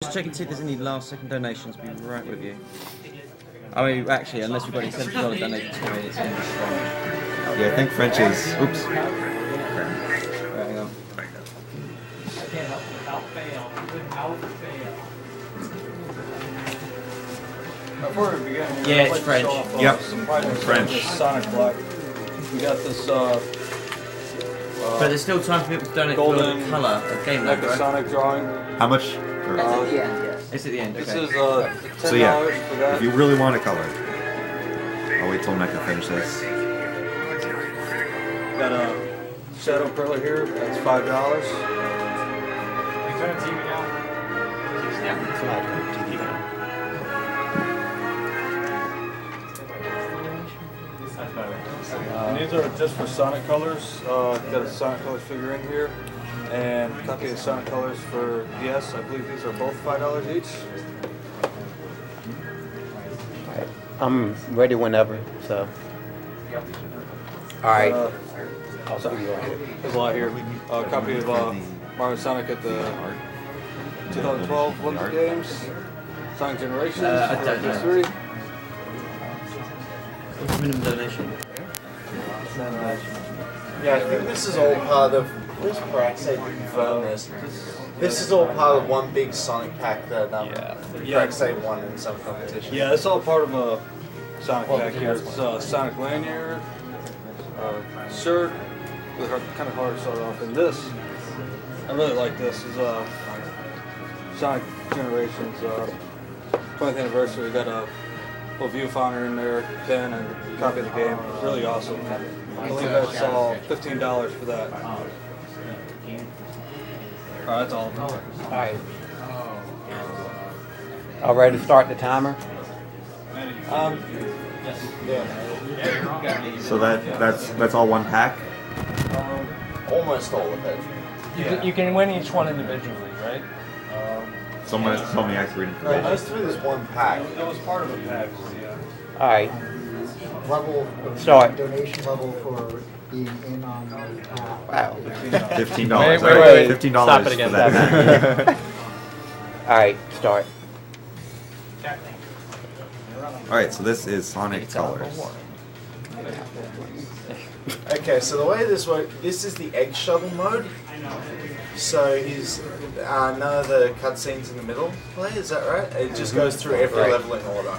just checking to see if there's any last-second donations. Be right with you. I mean, actually, unless we've got any $70 donations coming, it's going to be strong. Yeah, I think French is. Oops. Right, hang on. Before we begin, Yeah, it's French. Yep. French. Sonic Black. We got this. But there's still time for people to donate for the colour of game like logo, a right? Sonic drawing. How much? It's at the end, yes. It's at the end, okay. This is $10 So yeah, for that. if you really want a color, I'll wait till Mecca finishes. Got a Shadow Perler here. That's $5. And these are just for Sonic Colors. Got a Sonic Colors figure in here, and a copy of Sonic Colors for DS. I believe these are both $5 each. I'm ready whenever, so. Alright. There's a lot here. A copy of Mario Sonic at the 2012 Olympic Games. Sonic Generations. I don't know. PS3. What's the minimum donation? Yeah, I think this is all part of. Where's Paraxade confirm this? This is all part of one big Sonic pack that Paraxade won in some competition. Yeah, it's all part of a Sonic pack here. It's Sonic lanyard, shirt, with kind of hard to start off. And this, I really like this. Is Sonic Generations 20th anniversary. We got a little viewfinder in there, pen, and a copy of the game. Really awesome. I believe that's all $15 for that. Alright, that's all of them. Alright. All ready to start the timer? So that's all one pack. Almost all of it. You can win each one individually, right? Someone told me I could read it. No, most of it is one pack. That was part of a pack, yeah. Alright. Level Start. donation level for being in on the pack. Wow. $15. Wait. $15 Stop it for again. that. Alright, start. Alright, so this is Sonic Colors. Okay, so the way this works, this is the egg shovel mode. So is none of the cutscenes in the middle play, is that right? It just goes through every Right. level in order.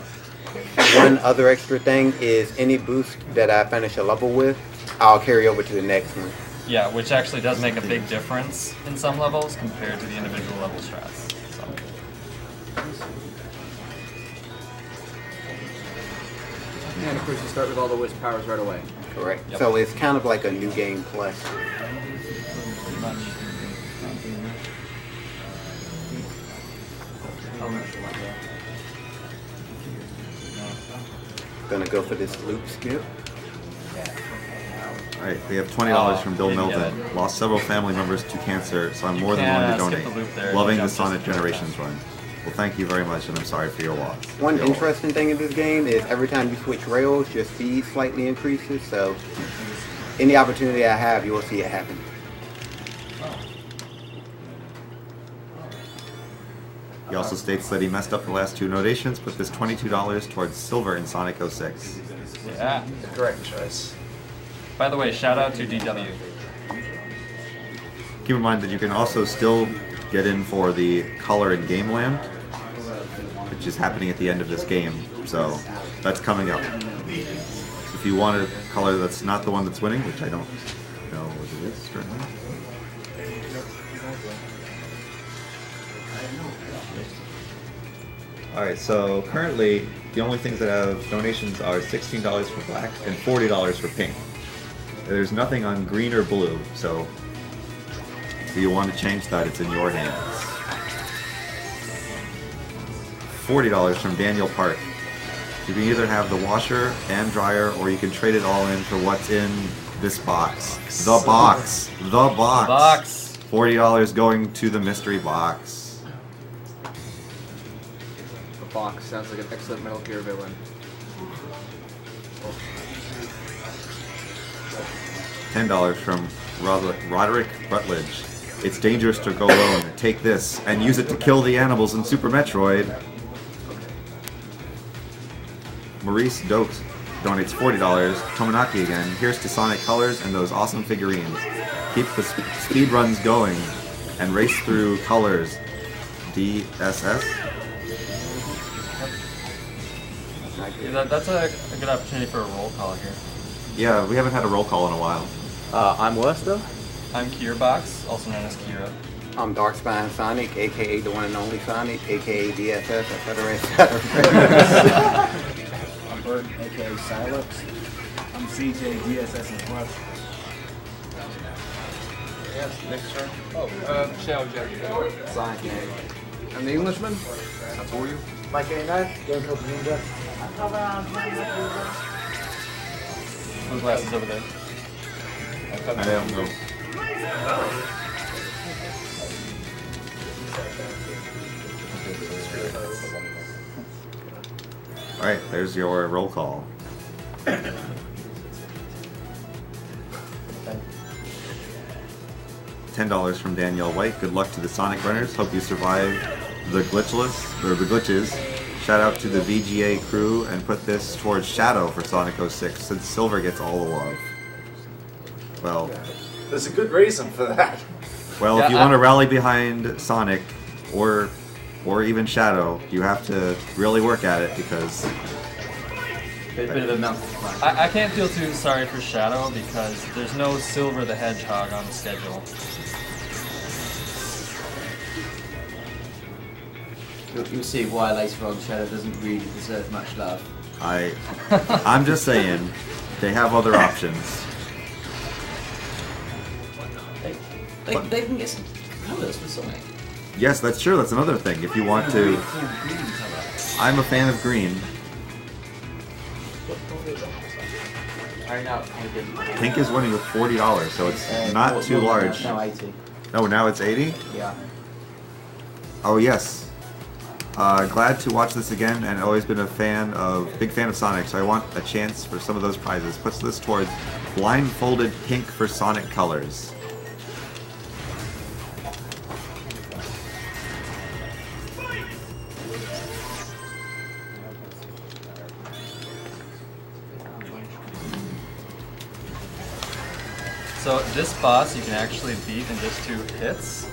One other extra thing is any boost that I finish a level with, I'll carry over to the next one. Yeah, which actually does make a big difference in some levels compared to the individual level strats. So. And of course you start with all the whiz powers right away. Correct. Yep. So it's kind of like a new game plus. Pretty much. Gonna go for this loop skip. Alright, we have $20 from Bill didn't get Milton. it. Lost several family members to cancer, so I'm more than willing to skip donate. the loop there. Loving You the jumped Sonic just in Generations run. Well, thank you very much, and I'm sorry for your loss. One Your interesting thing in this game is every time you switch rails, your speed slightly increases, so any opportunity I have, you will see it happen. He also states that he messed up the last two donations, put this $22 towards silver in Sonic 06. Yeah. Correct choice. By the way, shout out to DW. Keep in mind that you can also still get in for the color in Game Land, which is happening at the end of this game, so that's coming up. If you want a color that's not the one that's winning, which I don't know what it is currently. Alright, so currently the only things that have donations are $16 for black and $40 for pink. There's nothing on green or blue, so if you want to change that, it's in your hands. $40 from Daniel Park. You can either have the washer and dryer, or you can trade it all in for what's in this box. The box! The box! The box! $40 going to the mystery box. The box sounds like an excellent Metal Gear villain. $10 from Roderick Rutledge. It's dangerous to go alone. Take this and use it to kill the animals in Super Metroid. Maurice Dokes donates $40. Tomonaki again. Here's to Sonic Colors and those awesome figurines. Keep the speed runs going and race through colors. DSS? Yeah, that's a good opportunity for a roll call here. Yeah, we haven't had a roll call in a while. I'm worse though. I'm Kierbox, also known as Kira. I'm Darkspine Sonic, aka Da1AndOnlySonic, aka DSS, etc., etc. I'm Bert, aka Silex. I'm CJ, DSS as well. Yes, next turn. Shell Jack. Sonic Man. I'm the Englishman. That's for you. Mike A9? Whose glasses over there? I don't know. Alright, there's your roll call. $10 from Danielle White. Good luck to the Sonic Runners. Hope you survive the glitches. Shout out to the VGA crew and put this towards Shadow for Sonic 06 since Silver gets all the love. Well, There's a good reason for that. well, if you want to rally behind Sonic or even Shadow, you have to really work at it because Bit of a mouth. I can't feel too sorry for Shadow because there's no Silver the Hedgehog on the schedule. You'll see why later on Shadow doesn't really deserve much love. I'm just saying they have other options. They can get some colours for Sonic. Yes, that's true. That's another thing. If you want to, I'm a fan of green. Pink is winning with $40, so it's not too large. Now 80. Oh, now it's 80? Yeah. Oh, yes. Glad to watch this again, and always been big fan of Sonic, so I want a chance for some of those prizes. Puts this towards blindfolded pink for Sonic Colors. So this boss you can actually beat in just 2 hits,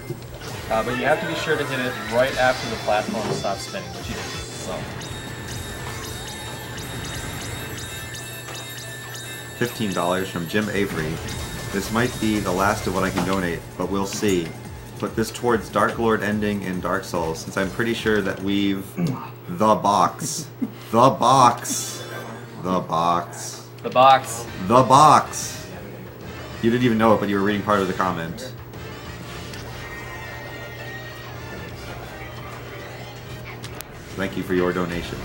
but you have to be sure to hit it right after the platform stops spinning, which you do. So. $15 from Jim Avery. This might be the last of what I can donate, but we'll see. Put this towards Dark Lord ending in Dark Souls, since I'm pretty sure that we've the box. The box. The box. The box. The box. You didn't even know it, but you were reading part of the comment. Thank you for your donation.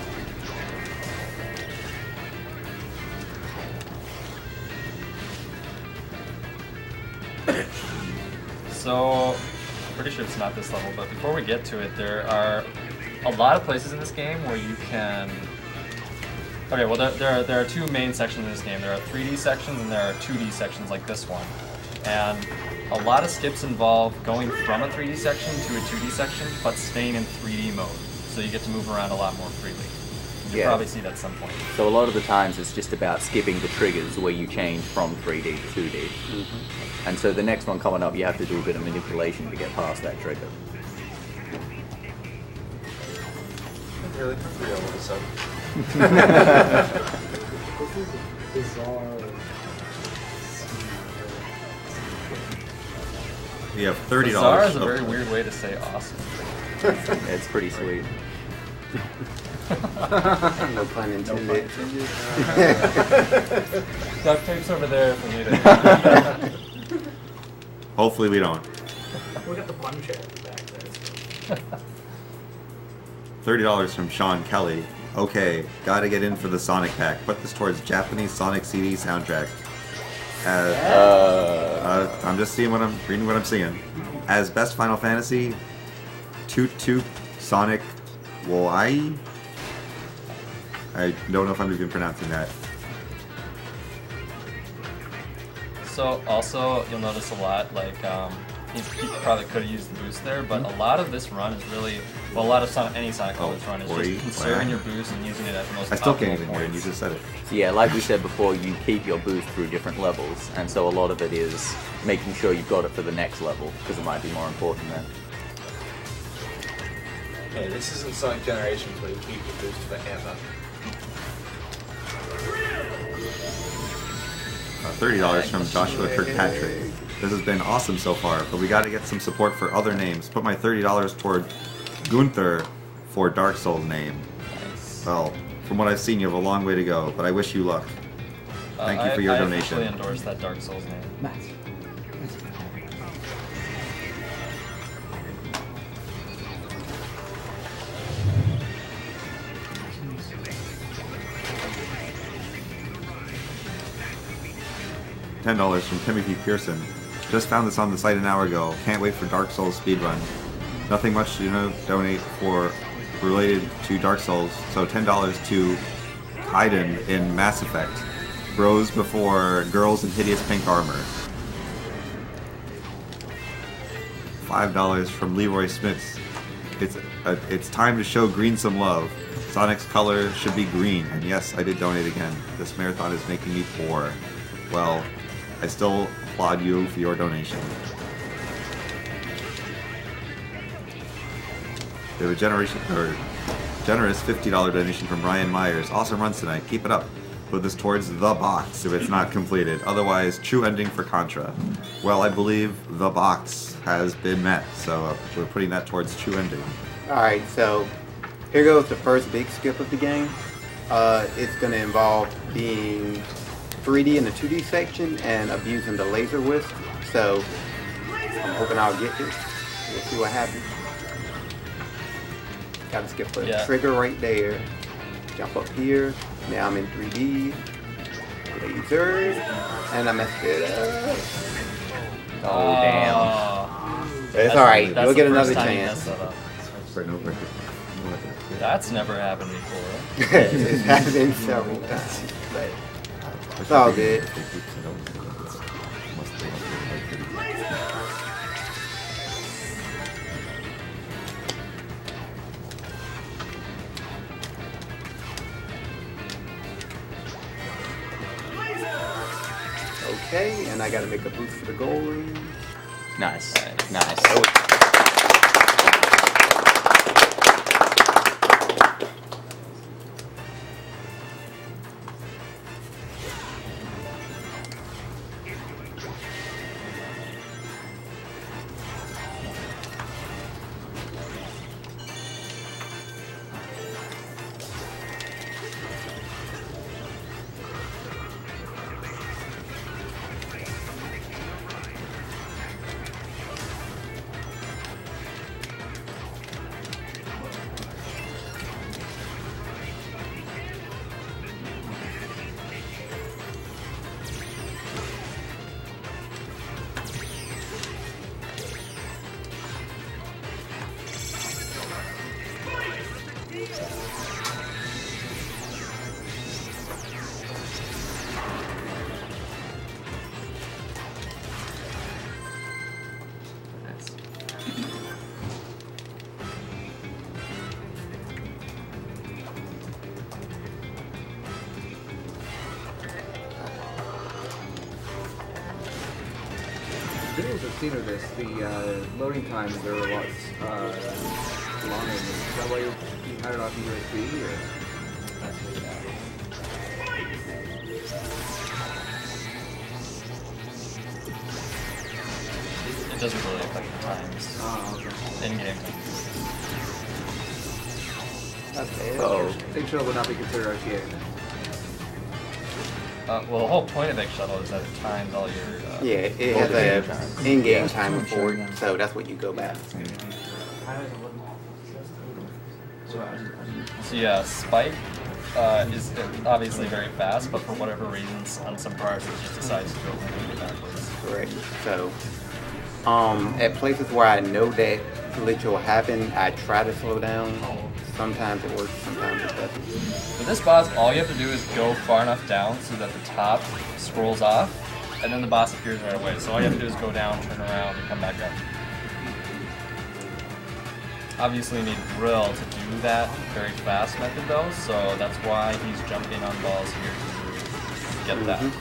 So, pretty sure it's not this level, but before we get to it, there are a lot of places in this game where you can... Okay, well there are 2 main sections in this game. There are 3D sections and there are 2D sections like this one. And a lot of skips involve going from a 3D section to a 2D section, but staying in 3D mode. So you get to move around a lot more freely. You'll probably see that at some point. So a lot of the times it's just about skipping the triggers where you change from 3D to 2D. Mm-hmm. And so the next one coming up, you have to do a bit of manipulation to get past that trigger. Really? Yeah, what's up? We have $30. Bizarre is a very weird way to say awesome. It's pretty sweet. No pun intended. Duct tape's over there if we need it. Hopefully we don't. We got the bun chair back there. $30 from Sean Kelly. Okay, gotta get in for the Sonic pack. Put this towards Japanese Sonic CD soundtrack. I'm just reading what I'm seeing. As best Final Fantasy, Toot Toot Sonic Wai. I don't know if I'm even pronouncing that. So also, you'll notice a lot, like, he probably could have used the boost there, but a lot of this run is really, well, a lot of any Sonic Colors run is just conserving your boost and using it at the most I still can't optimal even hear it. You points. just said it. So yeah, like we said before, you keep your boost through different levels, and so a lot of it is making sure you've got it for the next level, because it might be more important then. Yeah, this isn't Sonic Generations where you keep your boost forever. $30 from Joshua Kirkpatrick. This has been awesome so far, but we got to get some support for other names. Put my $30 toward Gunther for Dark Souls name. Nice. Well, from what I've seen, you have a long way to go, but I wish you luck. Thank you for your donation. I officially endorse that Dark Souls name. $10 from Timothy Pearson. Just found this on the site an hour ago. Can't wait for Dark Souls speedrun. Nothing much to donate for related to Dark Souls, so $10 to Kaiden in Mass Effect. Bros before girls in hideous pink armor. $5 from Leroy Smits. It's time to show green some love. Sonic's color should be green, and yes, I did donate again. This marathon is making me poor. Well, I still applaud you for your donation. We have a generous $50 donation from Ryan Myers. Awesome runs tonight. Keep it up. Put this towards the box if it's not completed. Otherwise, true ending for Contra. Well, I believe the box has been met, so we're putting that towards true ending. Alright, so here goes the first big skip of the game. It's going to involve being 3D in the 2D section and abusing the laser whisk. So I'm hoping I'll get this. We'll see what happens. Gotta skip the trigger right there. Jump up here. Now I'm in 3D. Laser. And I messed it up. Oh, damn. It's alright. We'll get another chance. That's never happened before. It happened several times. But it's all good. Okay, and I gotta make a boost for the goal ring. Nice. Nice. Videos I've seen of this, the loading times are a lot longer. Is that why you had it off USB? Or? It doesn't really affect the times. Oh, okay. In game. So, Big Shuttle would not be considered RTA. Well, the whole point of Egg Shuttle is that it times all your... yeah, it has an in-game timer for it, so that's what you go by. So yeah, Spike is obviously very fast, but for whatever reasons, on some parts, it just decides to go completely backwards. Correct. So, at places where I know that glitch will happen, I try to slow down. Sometimes it works, sometimes it doesn't. For this boss, all you have to do is go far enough down so that the top scrolls off, and then the boss appears right away. So all you have to do is go down, turn around, and come back up. Obviously you need Drill to do that very fast method though, so that's why he's jumping on balls here to get that.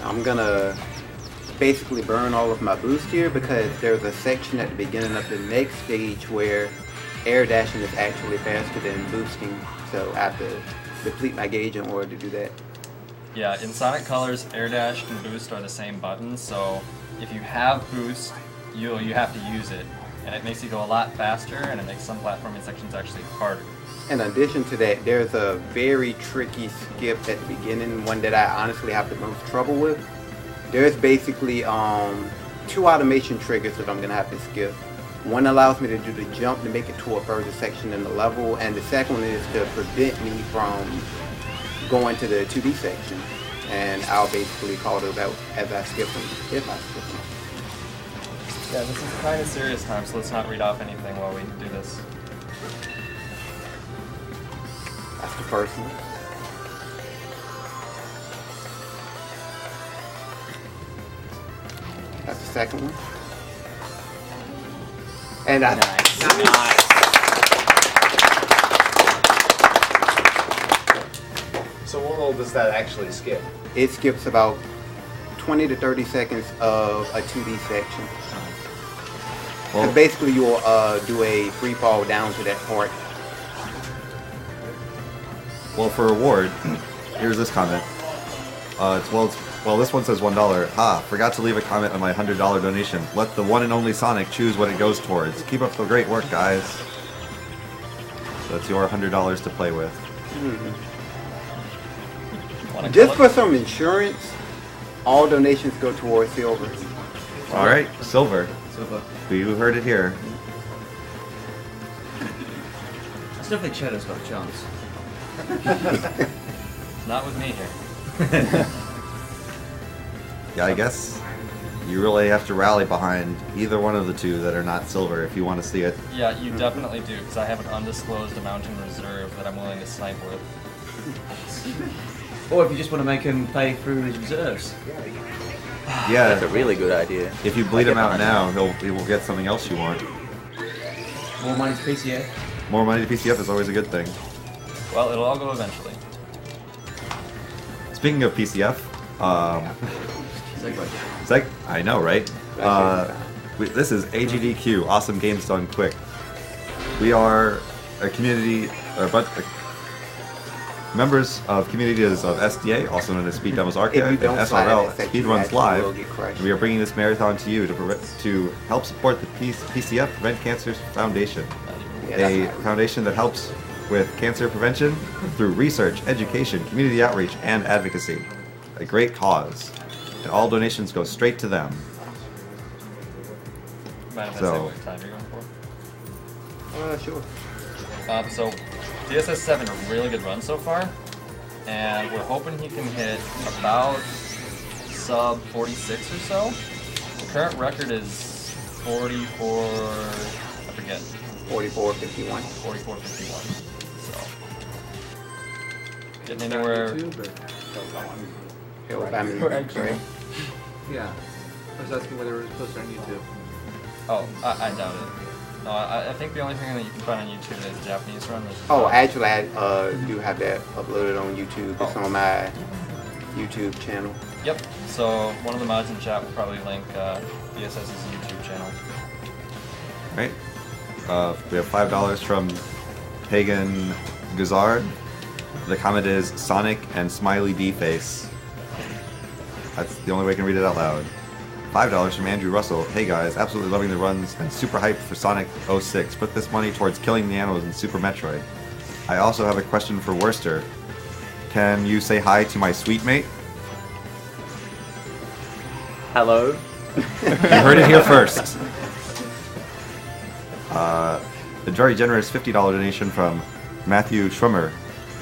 I'm gonna basically burn all of my boost here because there's a section at the beginning of the next stage where air dashing is actually faster than boosting, so I have to deplete my gauge in order to do that. Yeah, in Sonic Colors, air dash and boost are the same buttons, so if you have boost, you have to use it, and it makes you go a lot faster, and it makes some platforming sections actually harder. In addition to that, there's a very tricky skip at the beginning, one that I honestly have the most trouble with. There's basically 2 automation triggers that I'm going to have to skip. One allows me to do the jump to make it to a further section in the level, and the second one is to prevent me from going to the 2D section. And I'll basically call those out as I skip them, if I skip them. Yeah, this is kind of serious time, so let's not read off anything while we do this. That's the first one. That's the second one. And I... So what all does that actually skip? It skips about 20 to 30 seconds of a 2D section. Well, So basically you'll do a free fall down to that part. well, for reward, here's this comment. Well, this one says $1. Ha! Forgot to leave a comment on my $100 donation. Let the one and only Sonic choose what it goes towards. Keep up the great work, guys. So that's your $100 to play with. Just for some insurance, all donations go towards silver. All right, silver. Silver. You heard it here. I still think Shadow's got a chance. Not with me here. Yeah, I guess you really have to rally behind either one of the two that are not silver if you want to see it. Yeah, you definitely do, because I have an undisclosed amount in reserve that I'm willing to snipe with. Or if you just want to make him pay through his reserves. Yeah, That's a really good idea. if you bleed I him get out behind now, he will get something else you want. More money to PCA. More money to PCF is always a good thing. Well, it'll all go eventually. Speaking of PCF, Segue. I know, right? This is AGDQ, Awesome Games Done Quick. We are a community, members of communities of SDA, also known as Speed Demos Archive, and don't sign SRL that section, Speedruns you Live. will get crushed. And we are bringing this marathon to you to help support the PCF Prevent Cancer Foundation, Yeah, a that's right. foundation that helps with cancer prevention through research, education, community outreach, and advocacy. A great cause. And all donations go straight to them. Mind if I So- say what time you're going for? Sure. So, DSS 7 a really good run so far, and we're hoping he can hit about sub 46 or so. The current record is 44, I forget, 44.51. 44.51. So, getting anywhere. YouTube or- I mean, sorry. Yeah. I was asking whether it was posted on YouTube. Oh, I doubt it. No, I think the only thing that you can find on YouTube is Japanese run. Which is Oh, about- actually, I do have that uploaded on YouTube. It's Oh. on my YouTube channel. Yep. So one of the mods in chat will probably link DSS's YouTube channel. Right? We have $5 from Pagan Guzard. The comment is Sonic and Smiley D Face. That's the only way I can read it out loud. $5 from Andrew Russell. Hey guys, absolutely loving the runs and super hyped for Sonic 06. Put this money towards killing the animals in Super Metroid. I also have a question for Worcester. Can you say hi to my sweet mate? Hello. You heard it here first. A very generous $50 donation from Matthew Schwimmer.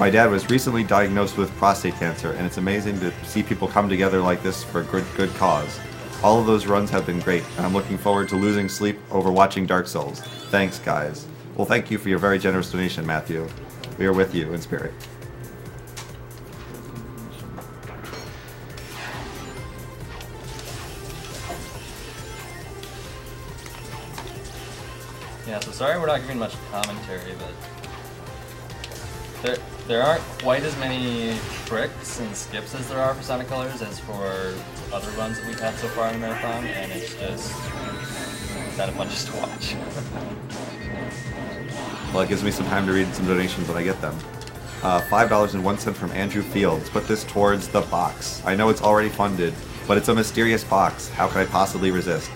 My dad was recently diagnosed with prostate cancer, and it's amazing to see people come together like this for a good cause. All of those runs have been great, and I'm looking forward to losing sleep over watching Dark Souls. Thanks, guys. Well, thank you for your very generous donation, Matthew. We are with you in spirit. Yeah, so sorry we're not giving much commentary, but there aren't quite as many tricks and skips as there are for Sonic Colors as for other runs that we've had so far in the marathon, and it's just kind of fun just to watch. Well, it gives me some time to read some donations when I get them. $5.01 from Andrew Fields. Put this towards the box. I know it's already funded, but it's a mysterious box. How could I possibly resist?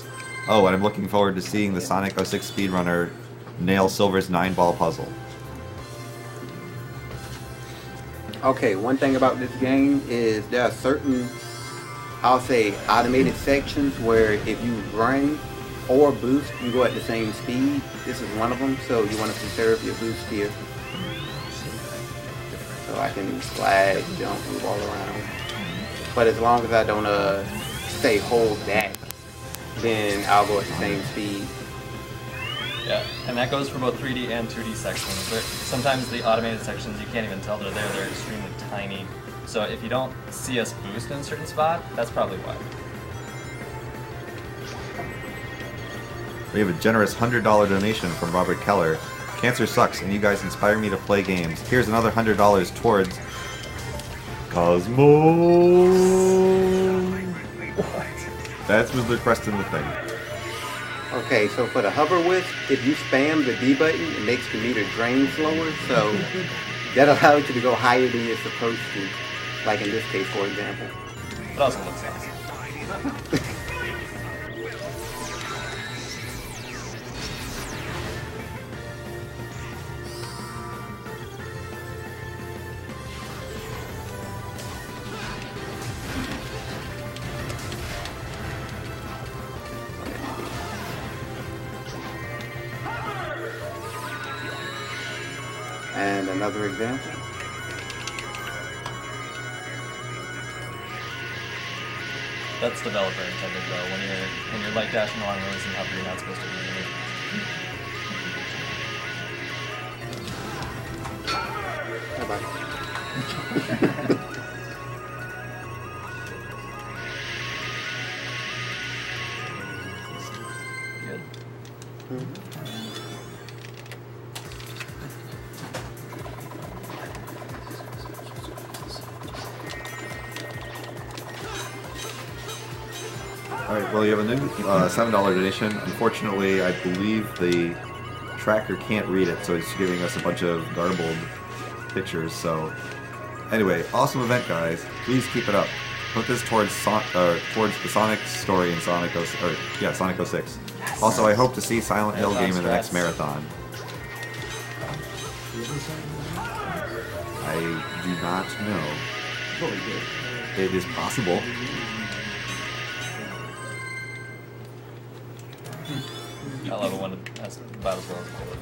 Oh, and I'm looking forward to seeing the Sonic 06 speedrunner nail Silver's 9-ball puzzle. Okay, one thing about this game is there are certain, I'll say, automated sections where if you run or boost, you go at the same speed. This is one of them, so you want to conserve your boost here. So I can slide, jump, move all around. But as long as I don't say hold back, then I'll go at the same speed. Yeah, and that goes for both 3D and 2D sections. Sometimes the automated sections, you can't even tell they're there, they're extremely tiny. So if you don't see us boost in a certain spot, that's probably why. We have a generous $100 donation from Robert Keller. Cancer sucks, and you guys inspire me to play games. Here's another $100 towards Cosmo. That was the request in the thing. Okay, so for the hover whisk, if you spam the D button, it makes the meter drain slower, so that allows you to go higher than you're supposed to, like in this case, for example. It also looks awesome. And another example. That's developer intended though. When you're light dashing along rows and hover, you're not supposed to be moving. Bye-bye. Good. Alright, well, you have a new $7 donation. Unfortunately, I believe the tracker can't read it, so it's giving us a bunch of garbled pictures. So, anyway, awesome event, guys. Please keep it up. Put this towards the Sonic story in Sonic 06. Also, I hope to see Silent Hill game in the next marathon. I do not know. It is possible. I love it when it has about as well as bullet.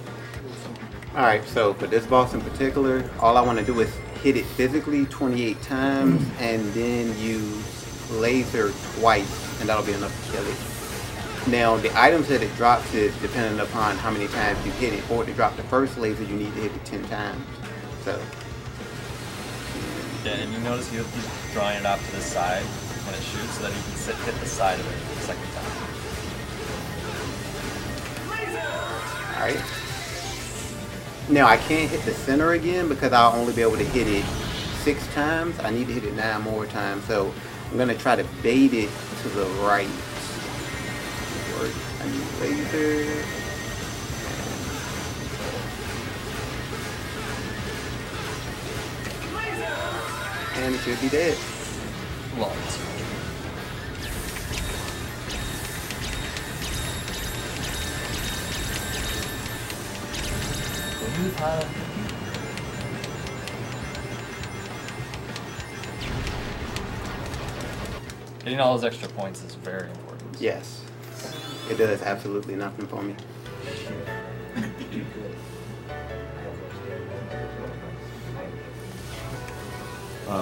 Alright, so for this boss in particular, all I want to do is hit it physically 28 times and then use laser twice, and that'll be enough to kill it. Now, the items that it drops is dependent upon how many times you hit it. For it to drop the first laser, you need to hit it 10 times. So, Yeah, and you notice he's drawing it off to the side when it shoots so that he can hit the side of it the second time. alright. Now, I can't hit the center again because I'll only be able to hit it 6 times. I need to hit it 9 more times. So, I'm going to try to bait it to the right. I need laser. And it should be dead. Lots. Getting all those extra points is very important. Yes. It does absolutely nothing for me.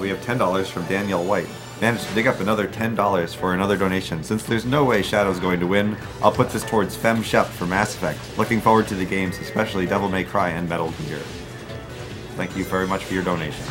We have $10 from Danielle White. Managed to dig up another $10 for another donation. Since there's no way Shadow's going to win, I'll put this towards Fem Shep for Mass Effect. Looking forward to the games, especially Devil May Cry and Metal Gear. Thank you very much for your donation.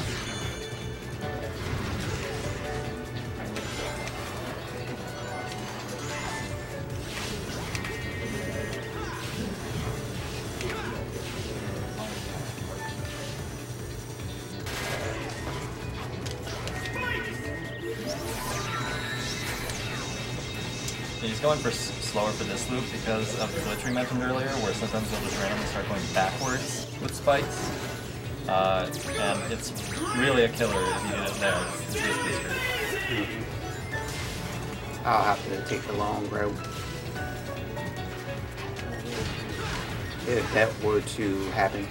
He's going for slower for this loop because of the glitch we mentioned earlier, where sometimes you'll just randomly start going backwards with spikes. And it's really a killer if you get it there. It's basically screwed. I'll have to take the long route. If that were to happen.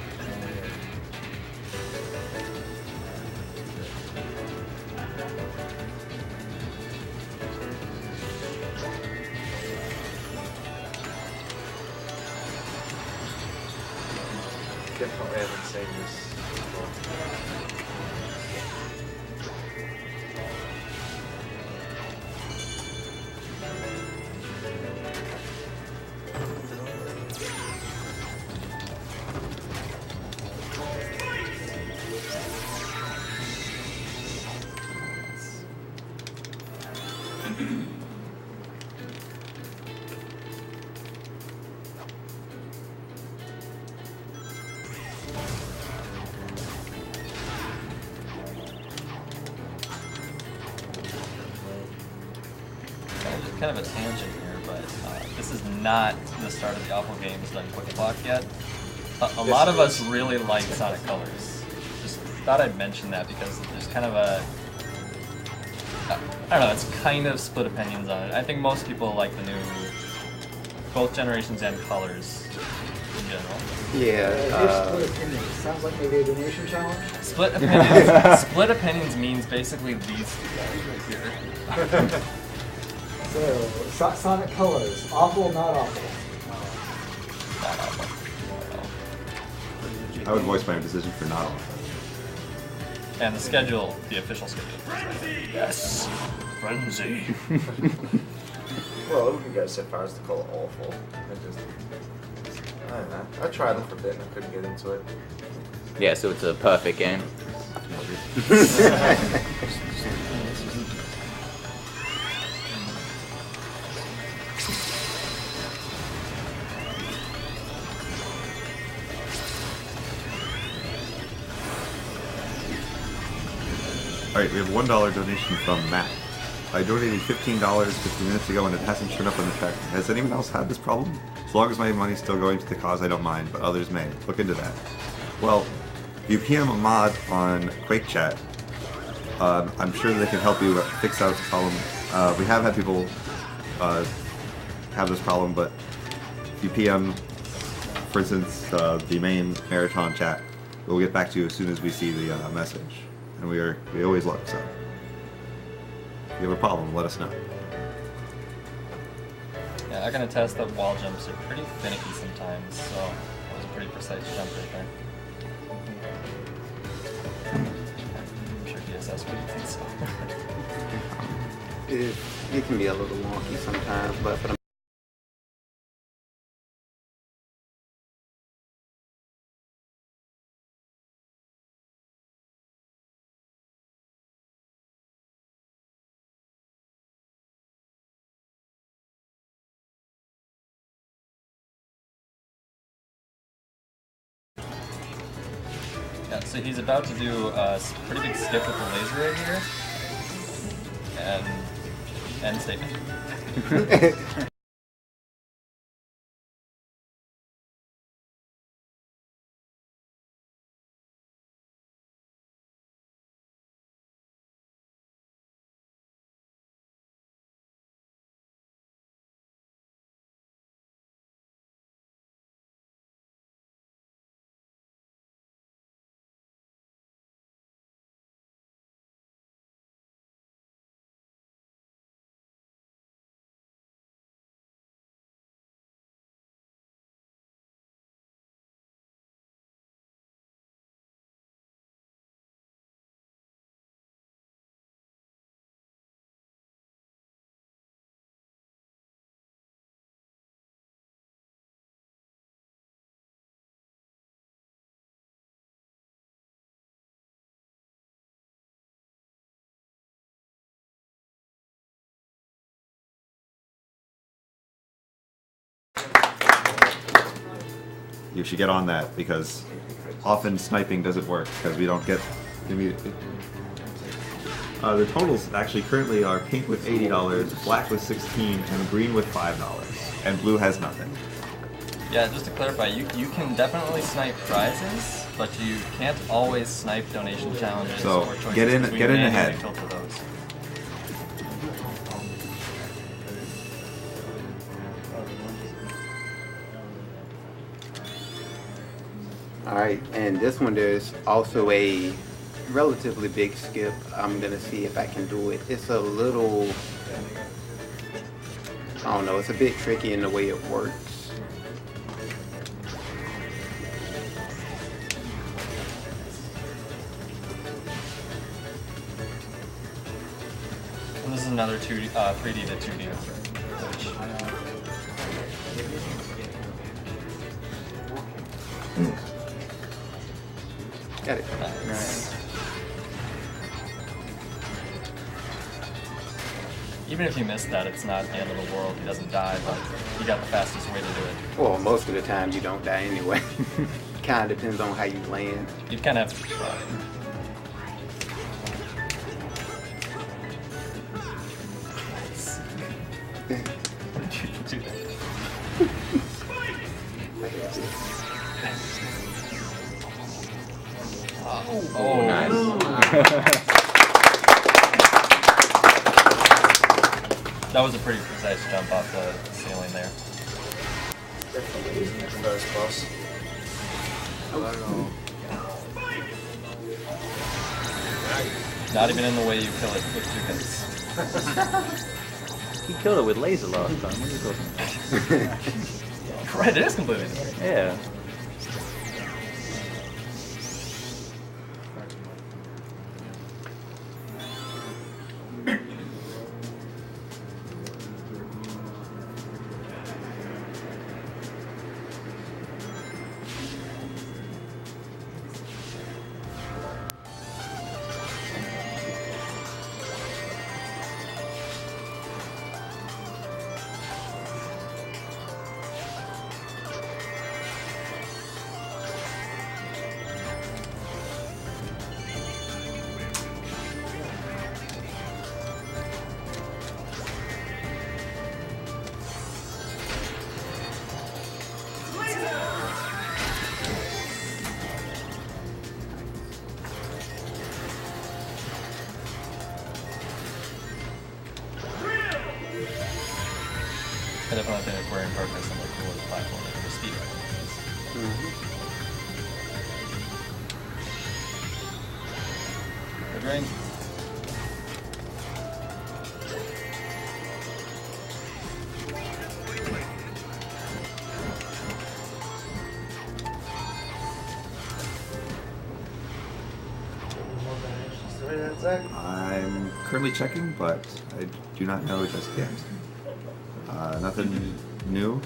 Definitely haven't seen this before. Kind of a tangent here, but this is not the start of the Awful Games Done quick block yet. A lot of us really like Sonic Colors. Just thought I'd mention that because there's kind of a, I don't know, it's kind of split opinions on it. I think most people like the new, both generations and colors in general. Yeah. Split opinions. Sounds like maybe a donation challenge. Split opinions. Split opinions means basically these two guys right here. So, Sonic Colors, awful, not awful. Not awful. I would voice my decision for not awful. And the schedule, the official schedule. Yes, Frenzy. Well, I wouldn't go so far as to call it awful. I don't know. I tried it for a bit and I couldn't get into it. Yeah, so it's a perfect game. Alright, we have a $1 donation from Matt. I donated $15 15 minutes ago and it hasn't shown up on the check. Has anyone else had this problem? As long as my money's still going to the cause, I don't mind, but others may. Look into that. Well, if you PM a mod on Quake Chat, I'm sure they can help you fix out the problem. We have had people have this problem, but if you PM, for instance, the main Marathon chat, we'll get back to you as soon as we see the message. And we always look, so if you have a problem, let us know. Yeah, I can attest that wall jumps are pretty finicky sometimes, so that was a pretty precise jump right there. I'm sure DSS would think so. It can be a little wonky sometimes, but for the Yeah, so he's about to do a pretty big skip with the laser right here. And end statement. you should get on that because often sniping doesn't work because we don't get immediately. The totals actually currently are pink with $80, black with $16, and green with $5, and blue has nothing. Yeah, just to clarify, you can definitely snipe prizes, but you can't always snipe donation challenges So, or choices. get in because we ahead. manually filter those. Alright, and this one there's also a relatively big skip. I'm gonna see if I can do it. It's a little, I don't know, it's a bit tricky in the way it works. And this is another 3D to 2D. Got it. Nice. Even if you miss that, it's not the end of the world. He doesn't die, but you got the fastest way to do it. Well, most of the time you don't die anyway. Kinda depends on how you land. You kind of have to try. What did you do that? Oh, nice. That was a pretty precise jump off the ceiling there. Definitely using the first boss. Not even in the way you kill it with 2 hits. He killed it with laser last time. What are you talking about? Right, it is completely different. Yeah. I definitely think it's we're in progress on the coolest platform and the speed Good ring. I'm currently checking, but I do not know just yet. Nothing new.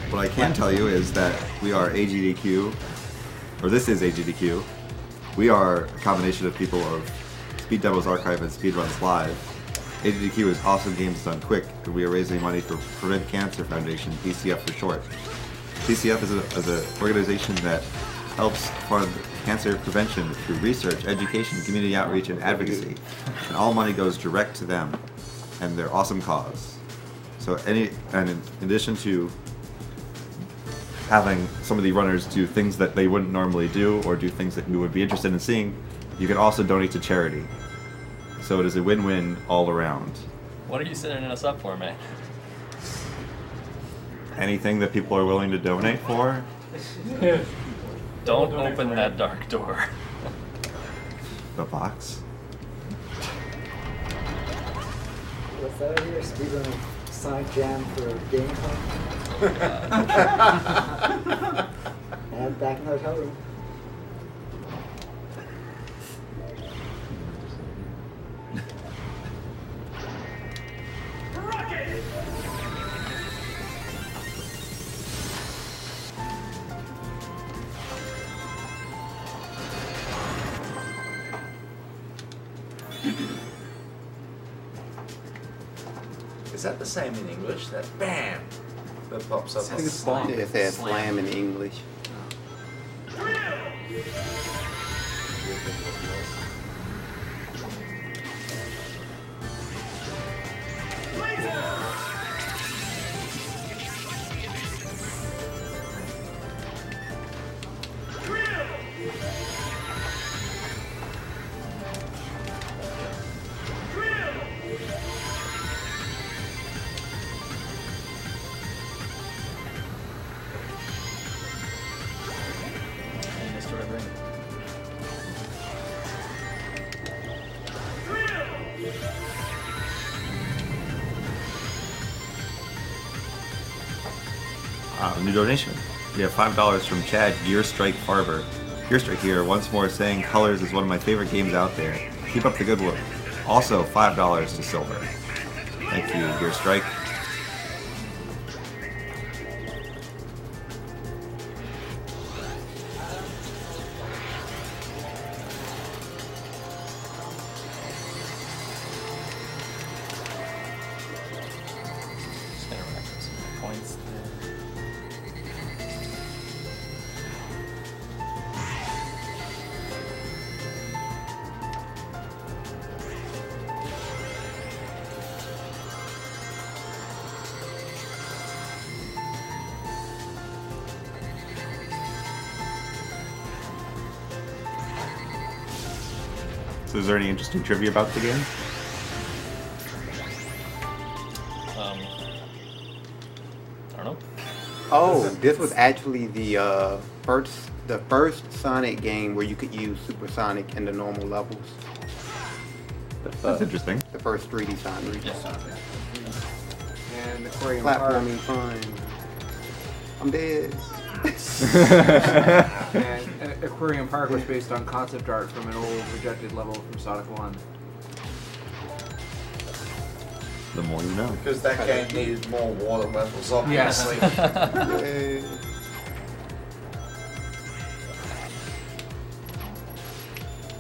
What I can tell you is that we are AGDQ, or this is AGDQ. We are a combination of people of Speed Demos Archive and Speedruns Live. AGDQ is Awesome Games Done Quick, and we are raising money for Prevent Cancer Foundation, PCF for short. PCF is an organization that helps fund cancer prevention through research, education, community outreach, and advocacy. And all money goes direct to them and their awesome cause. So in addition to having some of the runners do things that they wouldn't normally do or do things that you would be interested in seeing, you can also donate to charity. So it is a win-win all around. What are you setting us up for, man? Anything that people are willing to donate for? Don't open that dark door. The box? What's that over here? Speedrun Sonic Jam for GameCon? And back in the hotel room. Is that the same in English? That BAM! that pops up. I think it's Spawn. It says slam in English. New donation. We have $5 from Chad Gear Strike Farber. Gear Strike here once more saying Colors is one of my favorite games out there. Keep up the good work. Also $5 to Silver. Thank you, Gear Strike. Just gonna rack up some points there. So is there any interesting trivia about the game? I don't know. Oh, this was actually the first Sonic game where you could use Supersonic in the normal levels. That's interesting. The first 3D Sonic. And Aquarium Park. Platforming fun. I'm dead. And Aquarium Park was based on concept art from an old rejected level from Sonic 1. The more you know. Because that game needed more water levels, obviously. Yay.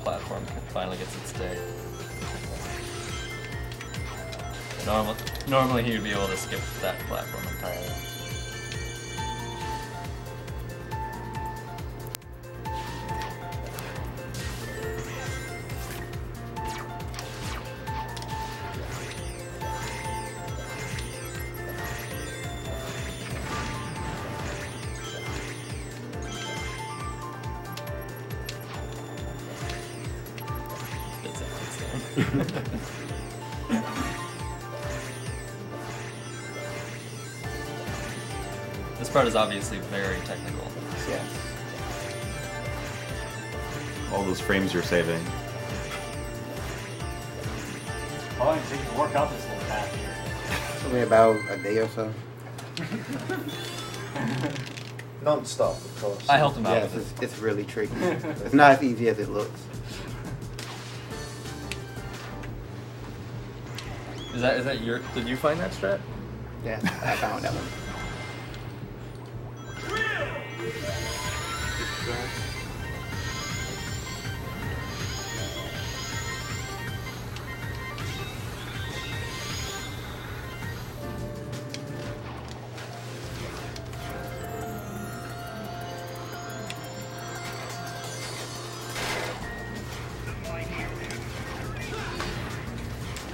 Platform finally gets its day. Normally he would be able to skip that platform entirely. This part is obviously very technical. Yes. All those frames you're saving. How long does it take to work out this little path here? It's only about a day or so. Non-stop, of course. I helped him out Yes, with it. it's really tricky. It's not as easy as it looks. Is that your? Did you find that strat? Yeah, I found that one.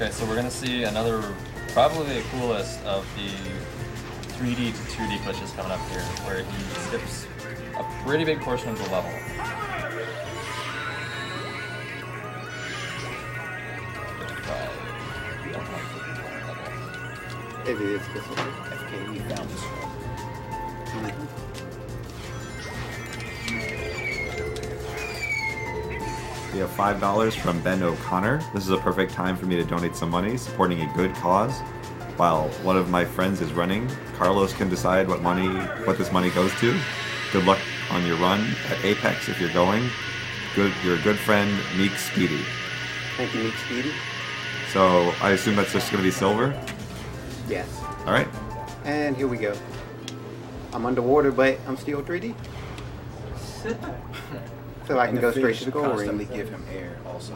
Okay, so we're gonna see another, probably the coolest of the 3D to 2D glitches coming up here, where he skips a pretty big portion of the level. It is specific. FKE found this one. We have $5 from Ben O'Connor. This is a perfect time for me to donate some money, supporting a good cause. While one of my friends is running, Carlos can decide what this money goes to. Good luck on your run at Apex if you're going. You're a good friend, Meek Speedy. Thank you, Meek Speedy. So I assume that's just going to be silver? Yes. All right. And here we go. I'm underwater, but I'm still 3D. So I can go straight to the goal ring. Constantly give him air also.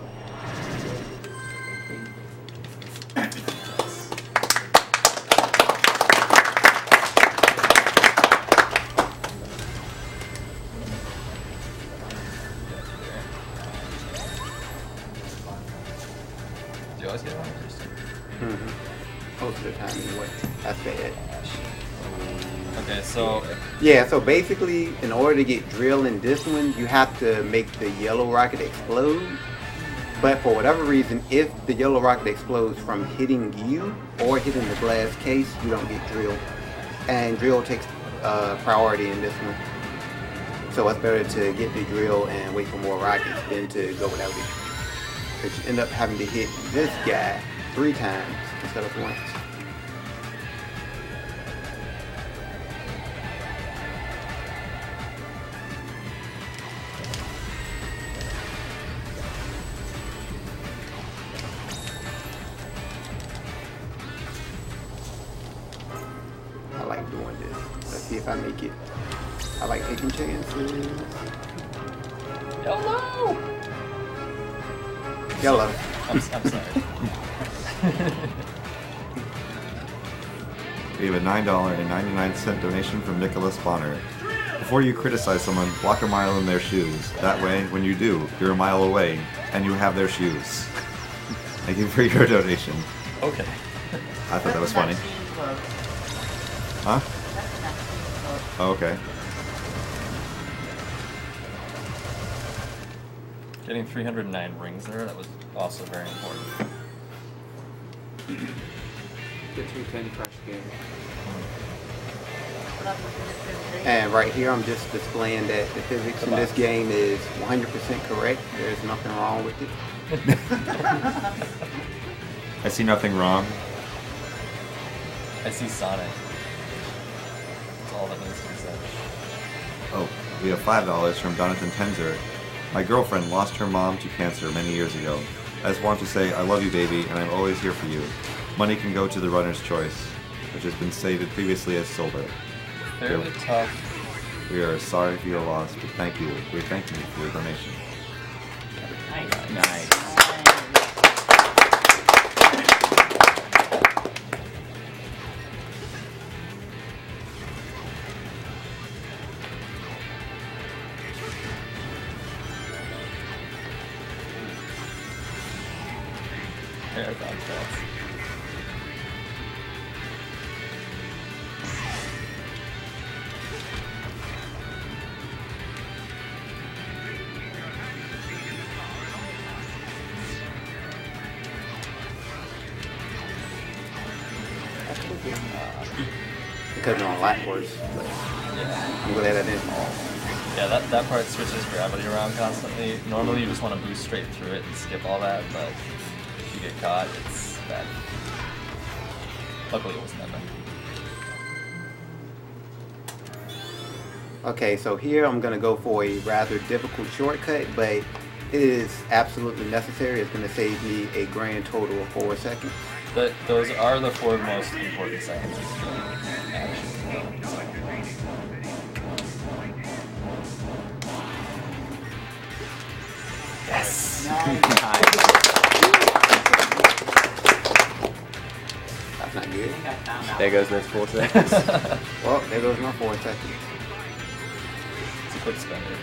what I said. Okay, so Yeah, so basically, in order to get drill in this one, you have to make the yellow rocket explode. But for whatever reason, if the yellow rocket explodes from hitting you or hitting the glass case, you don't get drill. And drill takes priority in this one. So it's better to get the drill and wait for more rockets than to go without it. Because you end up having to hit this guy 3 times instead of once. I like doing this. Let's see if I make it. I like taking chances. Yellow! Yellow. I'm sorry. We have a $9.99 donation from Nicholas Bonner. Before you criticize someone, walk a mile in their shoes. That way, when you do, you're a mile away, and you have their shoes. Thank you for your donation. Okay. I thought that was funny. Huh? Oh, okay. Getting 309 rings there, that was also very important. Get 310 crush game. And right here, I'm just displaying that the physics in this game is 100% correct. There's nothing wrong with it. I see nothing wrong. I see Sonic. That's all that needs to be said. Oh, we have $5 from Jonathan Tenzer. My girlfriend lost her mom to cancer many years ago. I just want to say I love you, baby, and I'm always here for you. Money can go to the runner's choice, which has been stated previously as silver. Fairly tough. We are sorry for your loss, but thank you. We thank you for your donation. Nice. Air contrast. Because they're a lot worse. But I'm glad I didn't. Yeah, that part switches gravity around constantly. Normally you just want to boost straight through it and skip all that, but if you get caught, it's bad. Luckily it wasn't that bad. Okay, so here I'm going to go for a rather difficult shortcut, but it is absolutely necessary. It's going to save me a grand total of 4 seconds. But those are the 4 most important seconds of the game, actually. Yes! That's not good. There goes those 4 seconds. Well, there goes my 4 seconds. It's a quick spender.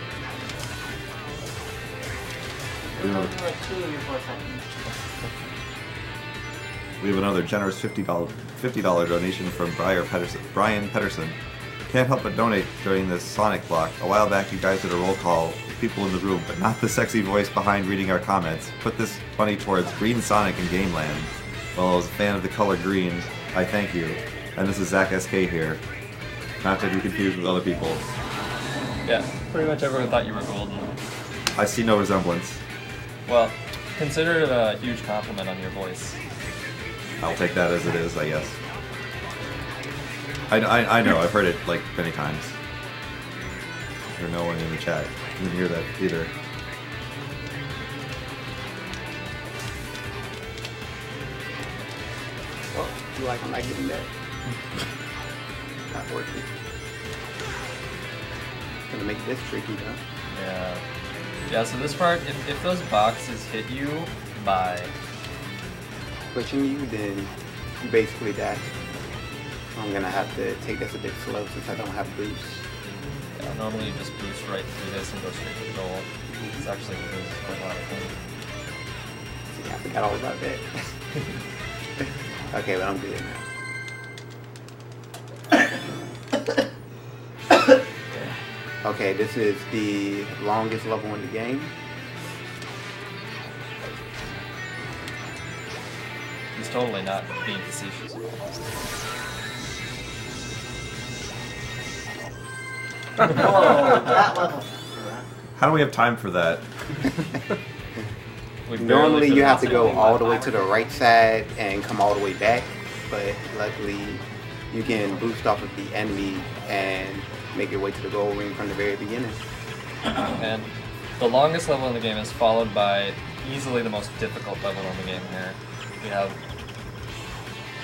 We have another generous $50 donation from Brian Pedersen. Can't help but donate during this Sonic block. A while back, you guys did a roll call with people in the room, but not the sexy voice behind reading our comments. Put this money towards Green Sonic and Game Land. Well, I was a fan of the color green. I thank you. And this is Zach SK here. Not to be confused with other people. Yeah, pretty much everyone thought you were golden. I see no resemblance. Well, consider it a huge compliment on your voice. I'll take that as it is, I guess. I know, I've heard it like many times. There's no one in the chat didn't hear that either. Oh, you like I'm not getting that. Not working. Gonna make this tricky, huh? Yeah. Yeah, so this part, if those boxes hit you by pushing you, then you basically die. I'm gonna have to take this a bit slow since I don't have boost. Yeah, normally you just boost right through this and go straight to the goal. It's actually loses quite a lot of things. See, I forgot all about that. Okay, but I'm good now. Okay, this is the longest level in the game. He's totally not being facetious. How do we have time for that? Normally you have to go all the way to the right side and come all the way back, but luckily you can boost off of the enemy and make your way to the goal ring from the very beginning. And the longest level in the game is followed by easily the most difficult level in the game here. We have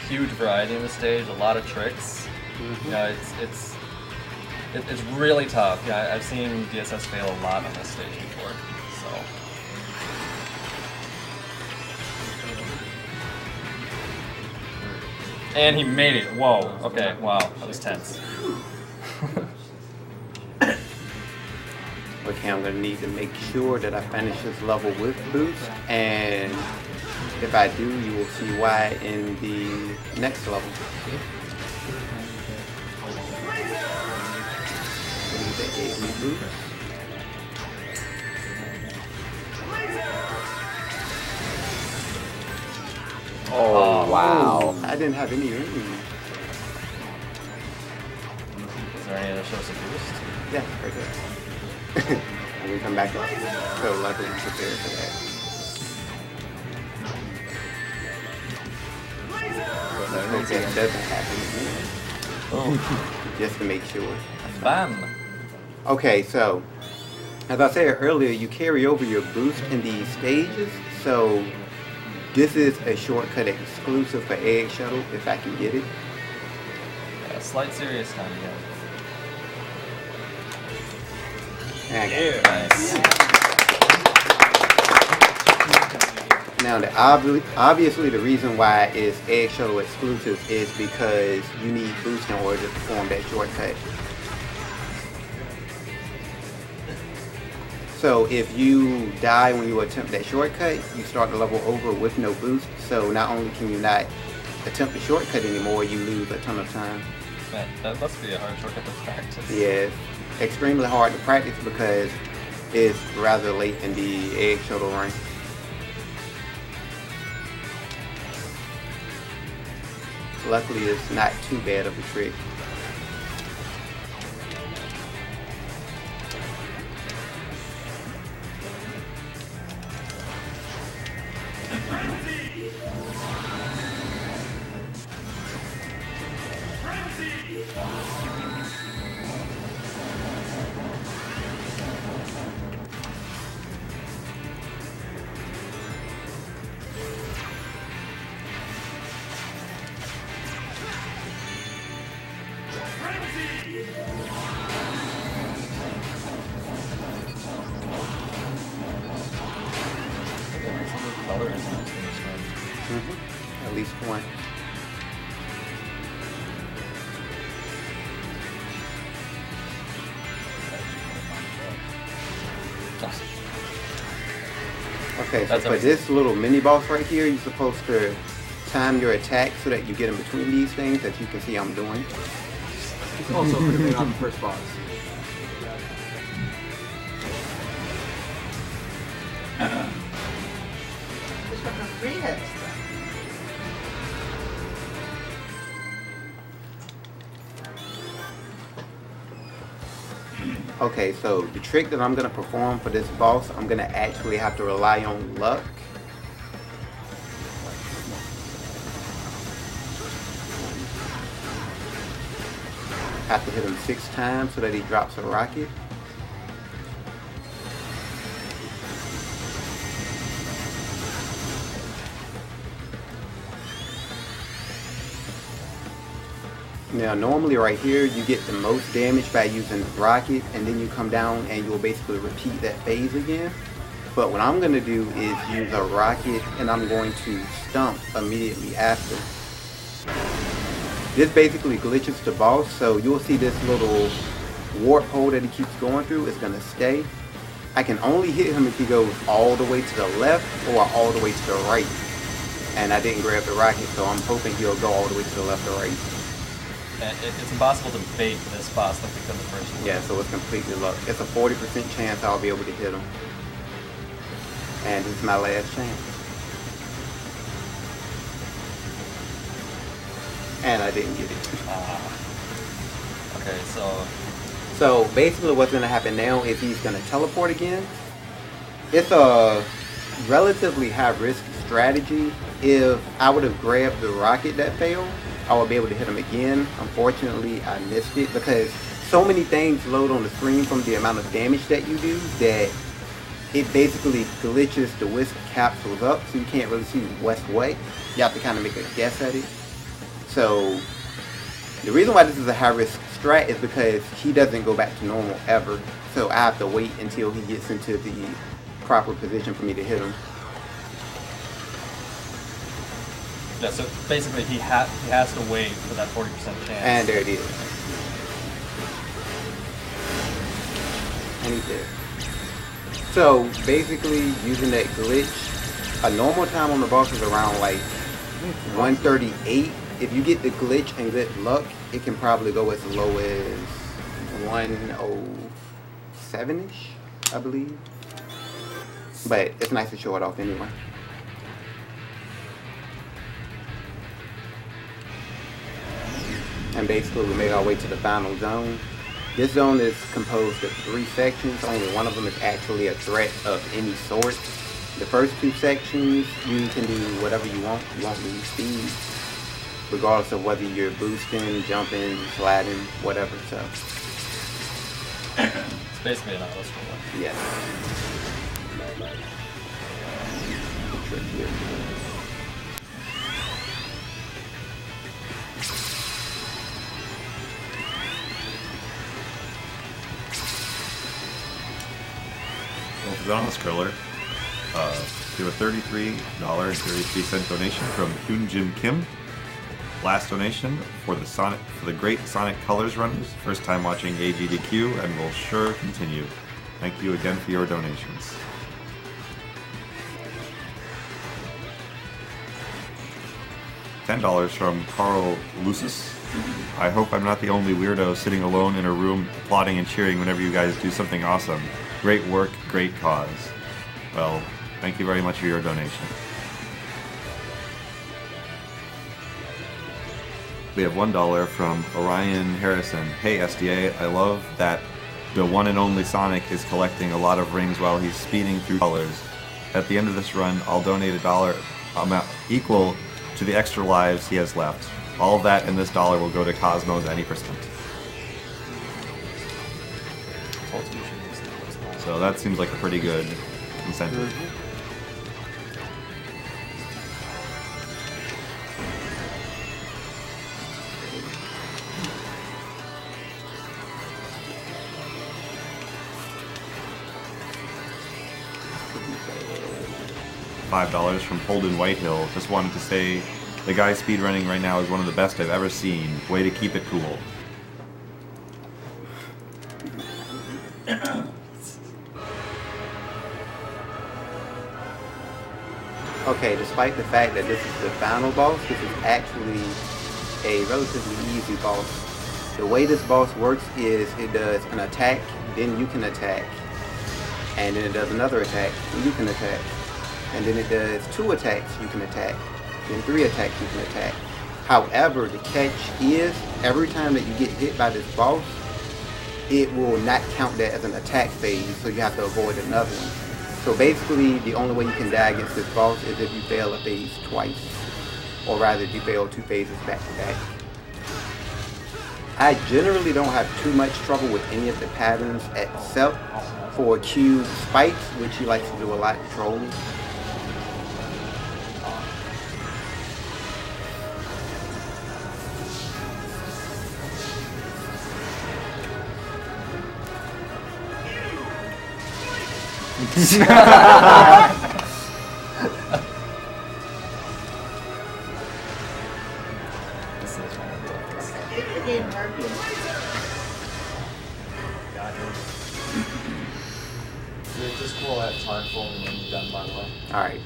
huge variety in the stage, a lot of tricks. You know, it's really tough. Yeah, I've seen DSS fail a lot on this stage before. So. And he made it. Whoa. Okay. Wow. That was tense. Okay, I'm gonna need to make sure that I finish this level with boost, and if I do, you will see why in the next level. That gave me boost. Oh, wow. I didn't have any ring. Is there any other source of boost? Yeah, right there. And we come back up. So luckily I'm prepared for that. Hope that doesn't happen again. Oh. Just to make sure. Bam! Okay, so as I said earlier, you carry over your boost in these stages. So this is a shortcut exclusive for Egg Shuttle if I can get it. Yeah, slight serious time again. Yeah. Nice. Now, obviously the reason why it's Egg Shuttle exclusive is because you need boost in order to perform that shortcut. So if you die when you attempt that shortcut, you start the level over with no boost. So not only can you not attempt the shortcut anymore, you lose a ton of time. Man, that must be a hard shortcut to practice. Yeah, extremely hard to practice because it's rather late in the Egg Shuttle run. Luckily, it's not too bad of a trick. At least one. Okay, so for this little mini boss right here, you're supposed to time your attack so that you get in between these things, as you can see I'm doing. Also, moving on the first boss. Okay, so the trick that I'm going to perform for this boss, I'm going to actually have to rely on luck. Have to hit him 6 times so that he drops a rocket. Now normally right here you get the most damage by using the rocket, and then you come down and you'll basically repeat that phase again. But what I'm going to do is use a rocket and I'm going to stump immediately after. This basically glitches the boss, so you'll see this little warp hole that he keeps going through is going to stay. I can only hit him if he goes all the way to the left or all the way to the right. And I didn't grab the rocket, so I'm hoping he'll go all the way to the left or right. And it's impossible to bait this boss like we've done the first one. Yeah, so it's completely luck. It's a 40% chance I'll be able to hit him. And this is my last chance. And I didn't get it. Okay, so... So basically what's going to happen now is he's going to teleport again. It's a relatively high-risk strategy. If I would have grabbed the rocket that failed, I would be able to hit him again. Unfortunately, I missed it because so many things load on the screen from the amount of damage that you do that it basically glitches the wisp capsules up, so you can't really see what's what. You have to kind of make a guess at it. So the reason why this is a high-risk strat is because he doesn't go back to normal ever. So I have to wait until he gets into the proper position for me to hit him. Yeah, so basically he has to wait for that 40% chance. And there it is. And he's there. So basically using that glitch, a normal time on the boss is around like 138. If you get the glitch and good luck, it can probably go as low as 107-ish, I believe. But it's nice to show it off anyway. And basically we made our way to the final zone. This zone is composed of 3 sections. Only one of them is actually a threat of any sort. The first 2 sections, you can do whatever you want. You won't lose speed, regardless of whether you're boosting, jumping, sliding, whatever. So it's basically an auto scroller. Yes. Well, for the honest scroller, we have a $33.33 donation from Hyun Jim Kim. Last donation for the great Sonic Colors runners. First time watching AGDQ and will sure continue. Thank you again for your donations. $10 from Carl Lucis. I hope I'm not the only weirdo sitting alone in a room applauding and cheering whenever you guys do something awesome. Great work, great cause. Well, thank you very much for your donation. We have $1 from Orion Harrison. Hey SDA, I love that the one and only Sonic is collecting a lot of rings while he's speeding through colors. At the end of this run, I'll donate $1 amount equal to the extra lives he has left. All of that and this dollar will go to Cosmos any percent. So that seems like a pretty good incentive. $5 from Holden Whitehill. Just wanted to say the guy speedrunning right now is one of the best I've ever seen. Way to keep it cool. Okay, despite the fact that this is the final boss, this is actually a relatively easy boss. The way this boss works is it does an attack, then you can attack, and then it does another attack, and you can attack, and then it does 2 attacks you can attack, then 3 attacks you can attack. However, the catch is every time that you get hit by this boss, it will not count that as an attack phase, so you have to avoid another one. So basically, the only way you can die against this boss is if you fail a phase twice, or rather if you fail 2 phases back to back. I generally don't have too much trouble with any of the patterns except for Q spikes, which he likes to do a lot trolling. Just cool that time for me when you're done, by the way. Alright.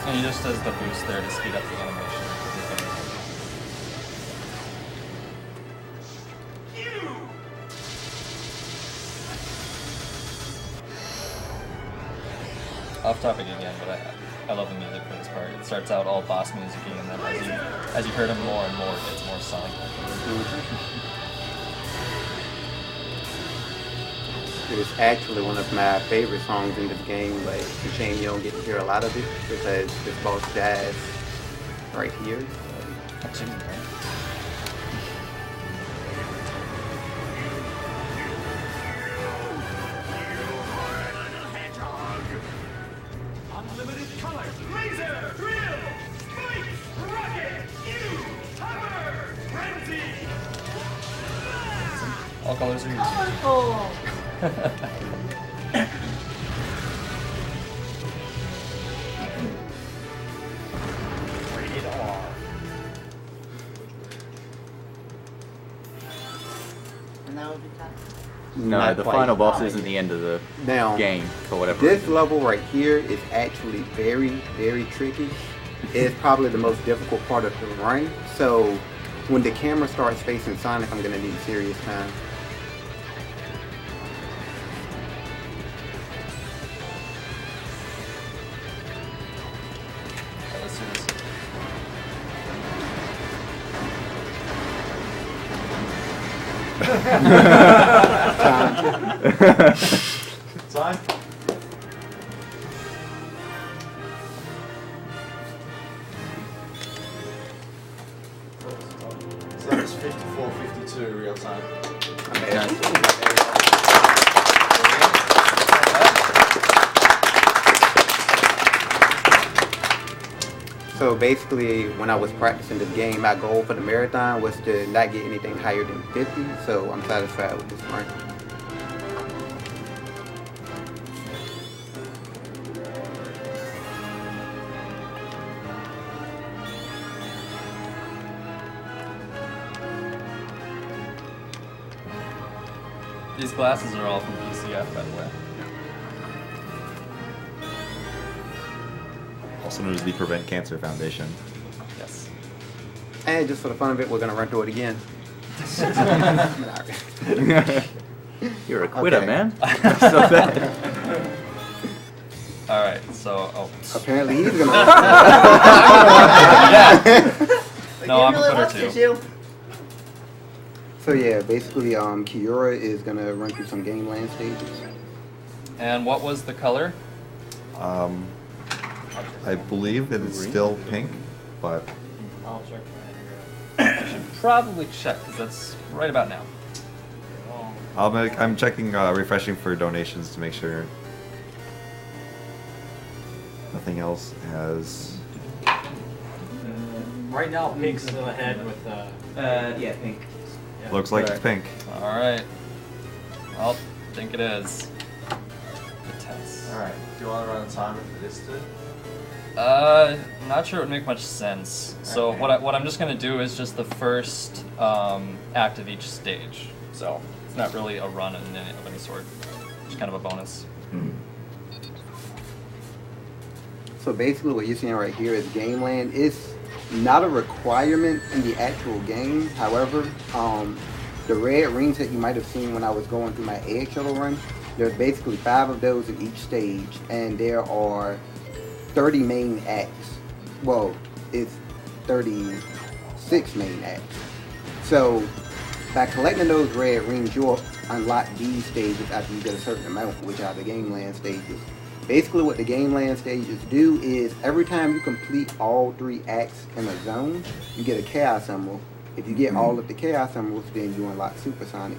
And he just does the boost there to speed up the animation. Off topic again, but I love the music for this part. It starts out all boss music-y, and then as you heard him more and more, it gets more Sonic. It is actually one of my favorite songs in this game, but it's a shame you don't get to hear a lot of it because this boss dies right here. Unlimited colors, laser, drill, spike, rocket, hammer, frenzy. All colors are used. Rated R. And that would be time. No, Not the quite. final boss isn't the end of the Now, game for whatever this reason. level right here is actually very, very tricky. It's probably the most difficult part of the run. So when the camera starts facing Sonic, I'm gonna need serious time. Let's do this. Time. So that's 54:52 real time. So basically, when I was practicing this game, my goal for the marathon was to not get anything higher than 50, so I'm satisfied with this run. These glasses are all from PCF, by the way. Also known as the Prevent Cancer Foundation. Yes. And just for the fun of it, we're gonna run through it again. You're a quitter, Okay. man. So bad. Alright, so, Apparently he's gonna No, I'm a quitter too. So yeah, basically Kiora is gonna run through some game land stages. And what was the color? I believe that it's still pink, but I'll check. I should probably check, because that's right about now. I'm checking, refreshing for donations to make sure nothing else has. Right now, pink's still ahead with. Yeah, pink. Yeah. Looks like it's pink. Alright. Well, I think it is. Alright, do you want to run a timer for this too? I'm not sure it would make much sense. So Okay. what I'm just gonna do is just the first act of each stage. So it's not really a run of any sort. Just kind of a bonus. So basically what you're seeing right here is game land. It's not a requirement in the actual game. However, the red rings that you might have seen when I was going through my egg shuttle run, there's basically 5 of those in each stage, and there are 30 main acts. Well, it's 36 main acts. So by collecting those red rings, you'll unlock these stages after you get a certain amount, which are the game land stages. Basically what the game land stages do is every time you complete all 3 acts in a zone, you get a chaos symbol. If you get all of the chaos symbols, then you unlock Supersonic.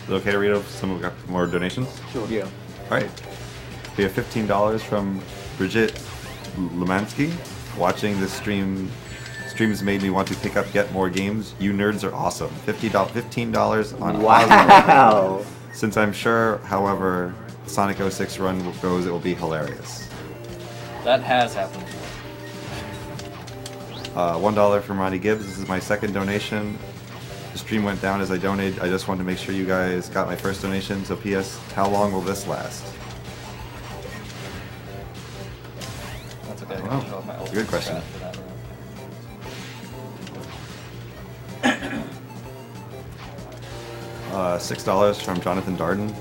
Is it okay to read off some more donations? Sure. Yeah. Alright. We have $15 from Bridget Lemansky. Watching this streams made me want to pick up yet more games. You nerds are awesome. $15 on Wow. Since I'm sure, however, Sonic 06 run goes, it will be hilarious. That has happened before. $1 from Ronnie Gibbs. This is my second donation. The stream went down as I donated. I just wanted to make sure you guys got my first donation. So P.S. How long will this last? That's okay. I don't know. That's a good question. $6 from Jonathan Darden.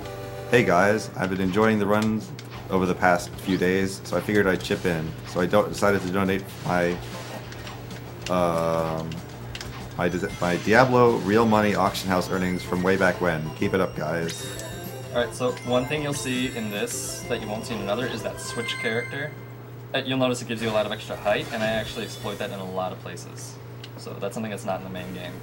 Hey guys, I've been enjoying the runs over the past few days, so I figured I'd chip in. So I decided to donate my my Diablo real money auction house earnings from way back when. Keep it up, guys. Alright, so one thing you'll see in this that you won't see in another is that switch character. You'll notice it gives you a lot of extra height, and I actually exploit that in a lot of places. So that's something that's not in the main game.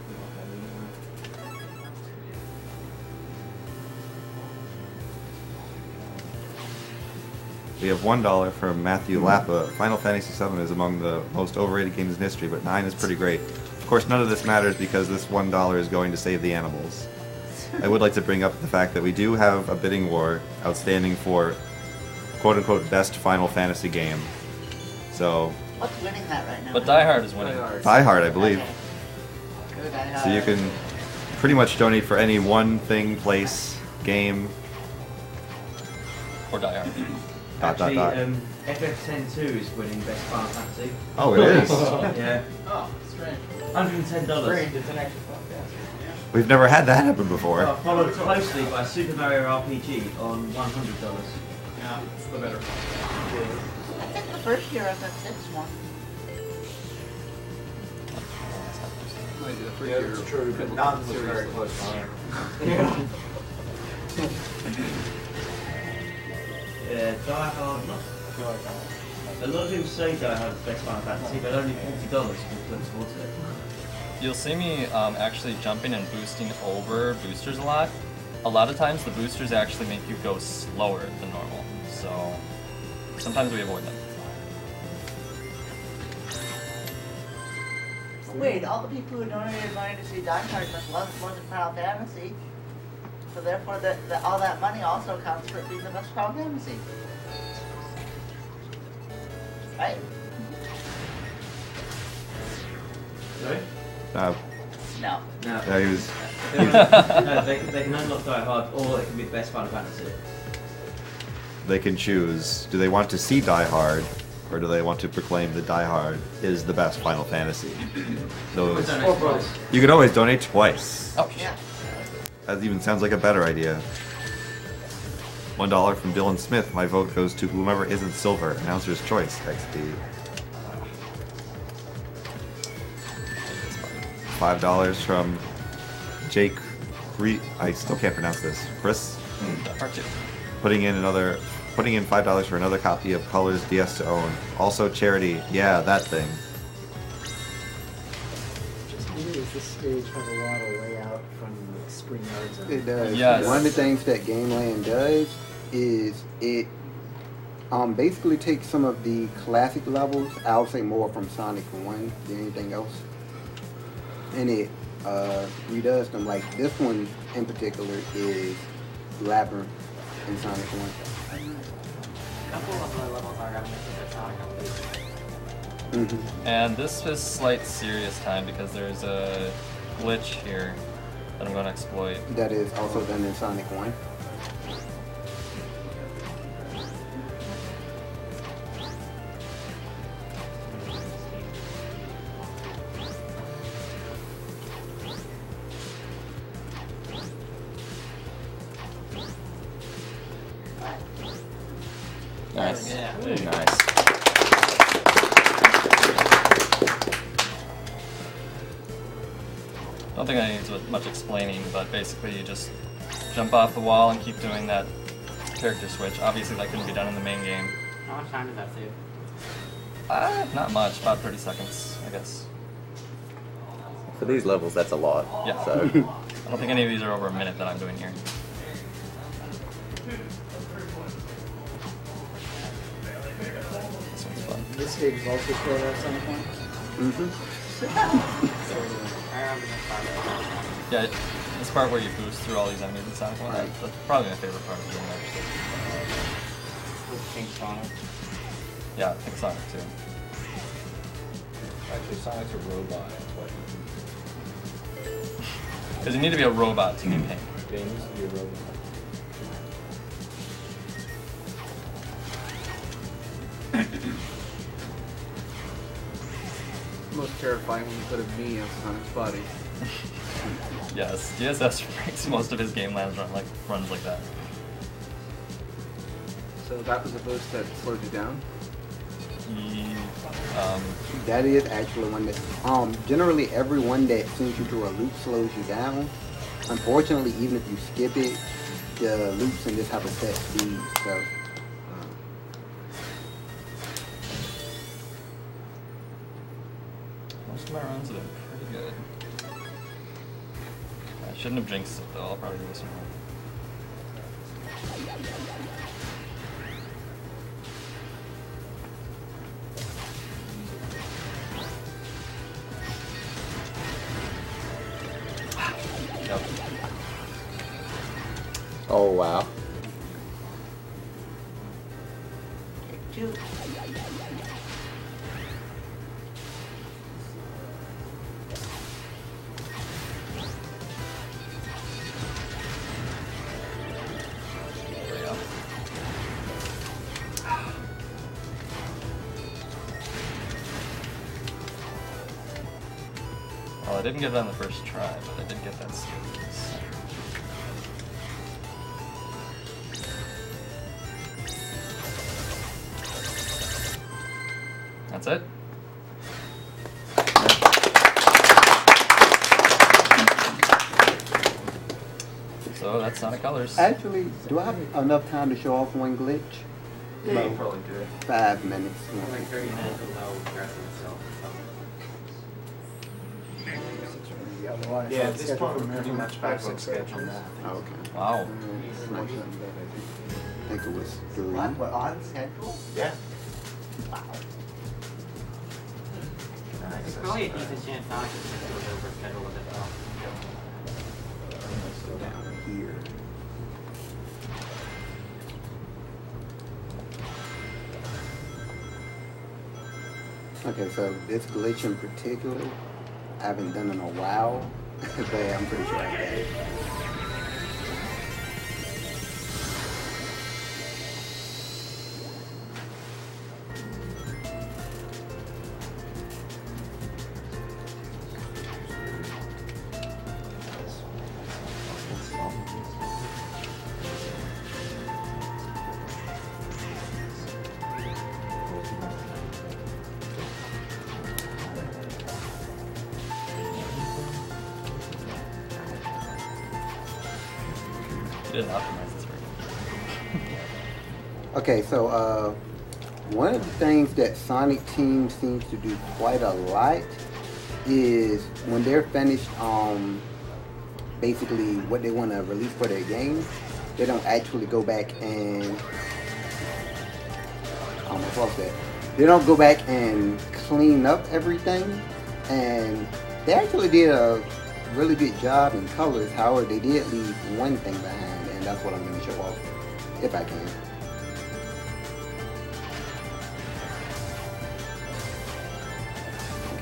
We have $1 from Matthew Lappa. Final Fantasy VII is among the most overrated games in history, but 9 is pretty great. Of course, none of this matters because this $1 is going to save the animals. I would like to bring up the fact that we do have a bidding war outstanding for quote-unquote best Final Fantasy game. So... What's winning that right now? But Die Hard is winning. Die Hard, I believe. Okay. Good, Die Hard. So you can pretty much donate for any one thing, place, game. Or Die Hard. Actually, FF102 is winning Best Final Fantasy. Oh, it is? Yeah. Oh, strange. $110. Strange, it's an extra fuck, yeah. We've never had that happen before. Followed closely by Super Mario RPG on $100. Yeah, it's the better one. I think the first year FF6 won. Yeah, it's true, but not very close. Yeah, Die Hard, not. A lot of people say Die Hard is the best Final Fantasy, but only $40 will put towards it. You'll see me actually jumping and boosting over boosters a lot. A lot of times the boosters actually make you go slower than normal, so sometimes we avoid them. Wait, all the people who donated money to see Die Hard must love more than Final Fantasy. So therefore, all that money also counts for it being the best Final Fantasy. Right? Sorry? No. No. Yeah, he was... No, they can unlock Die Hard, or it can be the best Final Fantasy. They can choose. Do they want to see Die Hard, or do they want to proclaim that Die Hard is the best Final Fantasy? Those. You can always donate twice. Oh, yeah. That even sounds like a better idea. $1 from Dylan Smith. My vote goes to whomever isn't silver. Announcer's choice. XD. $5 from Jake. I still can't pronounce this. Chris. Putting in $5 for another copy of Colors DS to own. Also charity. Yeah, that thing. Does this stage have a lot of layout from the Spring Yard Zone? It does. Yes. One of the things that Gameland does is it basically takes some of the classic levels, I'll say more from Sonic 1 than anything else, and it redoes them. Like this one in particular is Labyrinth in Sonic 1. A couple of my levels are reminiscent of Sonic. And this is slight serious time because there's a glitch here that I'm going to exploit. That is also done in Sonic 1. Nice. Yeah. Nice. I don't think I need much explaining, but basically you just jump off the wall and keep doing that character switch. Obviously that couldn't be done in the main game. How much time did that save? Not much, about 30 seconds, I guess. For these levels, that's a lot. Yeah. So. I don't think any of these are over a minute that I'm doing here. This one's fun. This stage is also short at some point. Yeah, this part where you boost through all these enemies in Sonic 1, that's probably my favorite part of the game, actually. With King Sonic. Yeah, I think Sonic too. Actually, Sonic's a robot. Because you need to be a robot to get Pink. Yeah, he needs to be a robot. Most terrifying when you put a me on Sonic's body. Yes, DSS makes most of his game runs like that. So that was a boost that slowed you down? That is actually one that, generally everyone that sends you through a loop slows you down. Unfortunately, even if you skip it, the loops in this have a set speed, so. Most of my runs have been pretty good. I shouldn't have jinxed it though, I'll probably do this one. Yep. Oh, wow. Two. Well, I didn't get that on the first try, but I did get that skills. That's it? So that's Sonic Colors. Actually, do I have enough time to show off one glitch? Yeah, you probably do. 5 minutes. Only 30 minutes without addressing itself. Otherwise, Yeah, I'll this schedule part for we're pretty marathon. much back on schedule now. Oh, okay. Wow. I think it was 3. What, on schedule? Yeah. Wow. There's probably a decent chance Sonic is going to go over schedule with it though. So down here. Okay, so this glitch in particular, I haven't done in a while, but I'm pretty sure I got it. You didn't optimize this very good. Okay, so one of the things that Sonic Team seems to do quite a lot is when they're finished basically what they want to release for their game, they don't actually go back and almost lost that. They don't go back and clean up everything, and they actually did a really good job in colors. However, they did leave one thing behind, and that's what I'm going to show off if I can.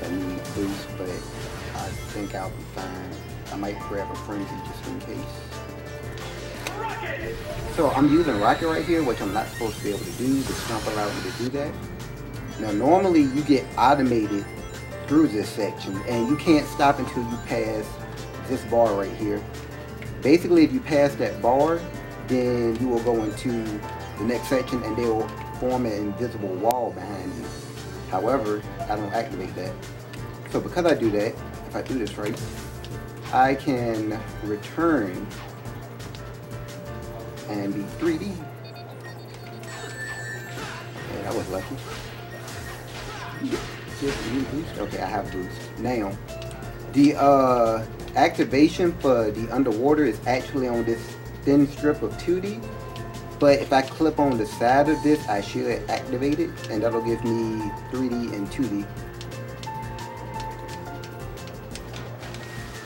I need boost, but I think I'll be fine. I might grab a frenzy just in case. So I'm using rocket right here, which I'm not supposed to be able to do. The stump allowed me to do that. Now normally you get automated through this section, and you can't stop until you pass this bar right here. Basically, if you pass that bar, then you will go into the next section and they will form an invisible wall behind you. However, I don't activate that. So because I do that, if I do this right, I can return and be 3D. Yeah, that was lucky. Okay, I have boost. Now, the activation for the underwater is actually on this thin strip of 2D. But if I clip on the side of this, I should activate it, and that'll give me 3D and 2D.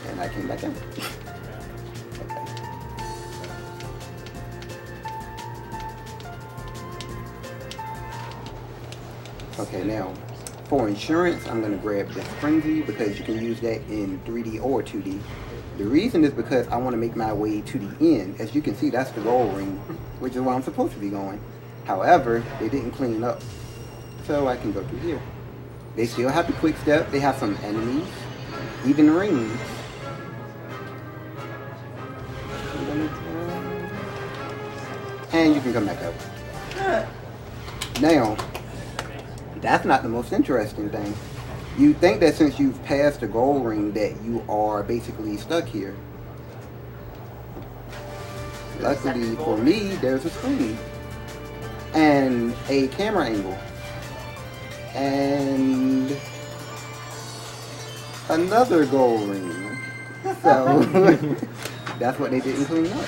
And I came back in. Okay. Okay, now for insurance, I'm going to grab this Frenzy because you can use that in 3D or 2D. The reason is because I want to make my way to the end. As you can see, that's the goal ring, which is where I'm supposed to be going. However, they didn't clean up, so I can go through here. They still have the quick step. They have some enemies, even rings. And you can come back up. Now, that's not the most interesting thing. You think that since you've passed the goal ring that you are basically stuck here. Luckily for me, there's a screen and a camera angle and another goal ring. So that's what they didn't clean up.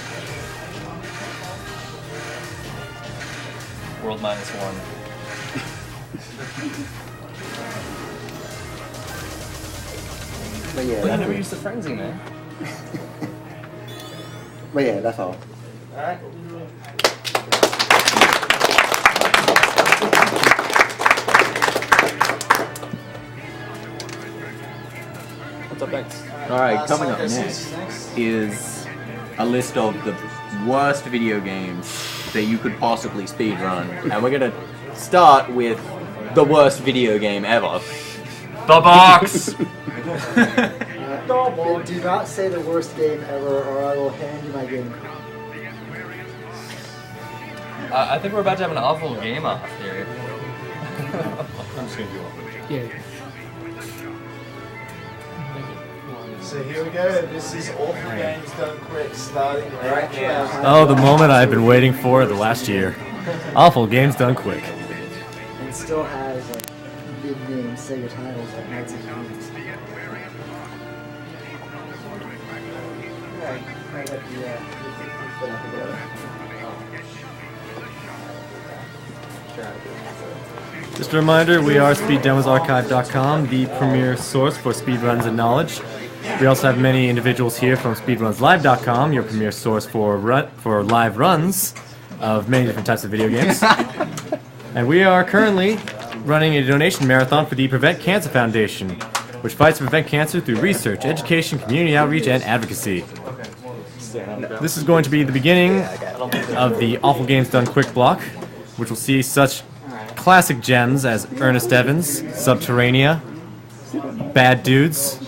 World -1. But yeah, I never used the frenzy, man. But yeah, that's all. Alright. What's up next? Alright, coming up next is a list of the worst video games that you could possibly speedrun. And we're gonna start with the worst video game ever. The box! Well, do not say the worst game ever, or I will hand you my game. I think we're about to have an awful game off here. I'm just gonna do it. Yeah. So here we go. This is Awful Games Done Quick, starting right now. Oh, the moment I've been waiting for the last year. Awful Games Done Quick. And still has like big name Sega titles like Knights of Games. Just a reminder, we are SpeedDemosArchive.com, the premier source for speedruns and knowledge. We also have many individuals here from SpeedRunsLive.com, your premier source for live runs of many different types of video games. And we are currently running a donation marathon for the Prevent Cancer Foundation, which fights to prevent cancer through research, education, community outreach, and advocacy. This is going to be the beginning of the Awful Games Done Quick block, which will see such classic gems as Ernest Evans, Subterranea, Bad Dudes.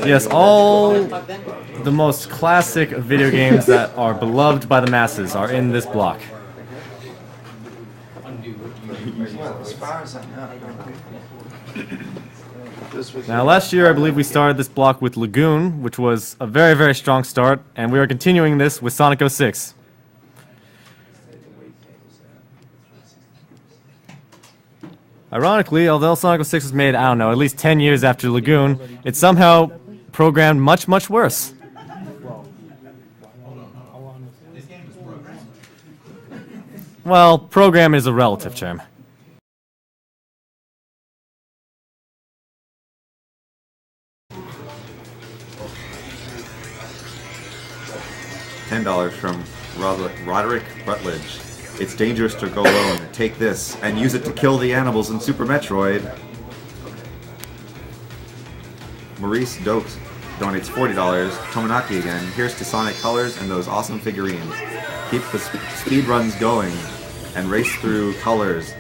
Yes, all the most classic video games that are beloved by the masses are in this block. As far as I know. Now, last year I believe we started this block with Lagoon, which was a very, very strong start, and we are continuing this with Sonic 06. Ironically, although Sonic 06 was made, I don't know, at least 10 years after Lagoon, it's somehow programmed much, much worse. Well, program is a relative term. $10 from Roderick Rutledge. It's dangerous to go alone. Take this and use it to kill the animals in Super Metroid. Maurice Dokes donates $40. Tomonaki again. Here's to Sonic Colors and those awesome figurines. Keep the speed runs going and race through colors.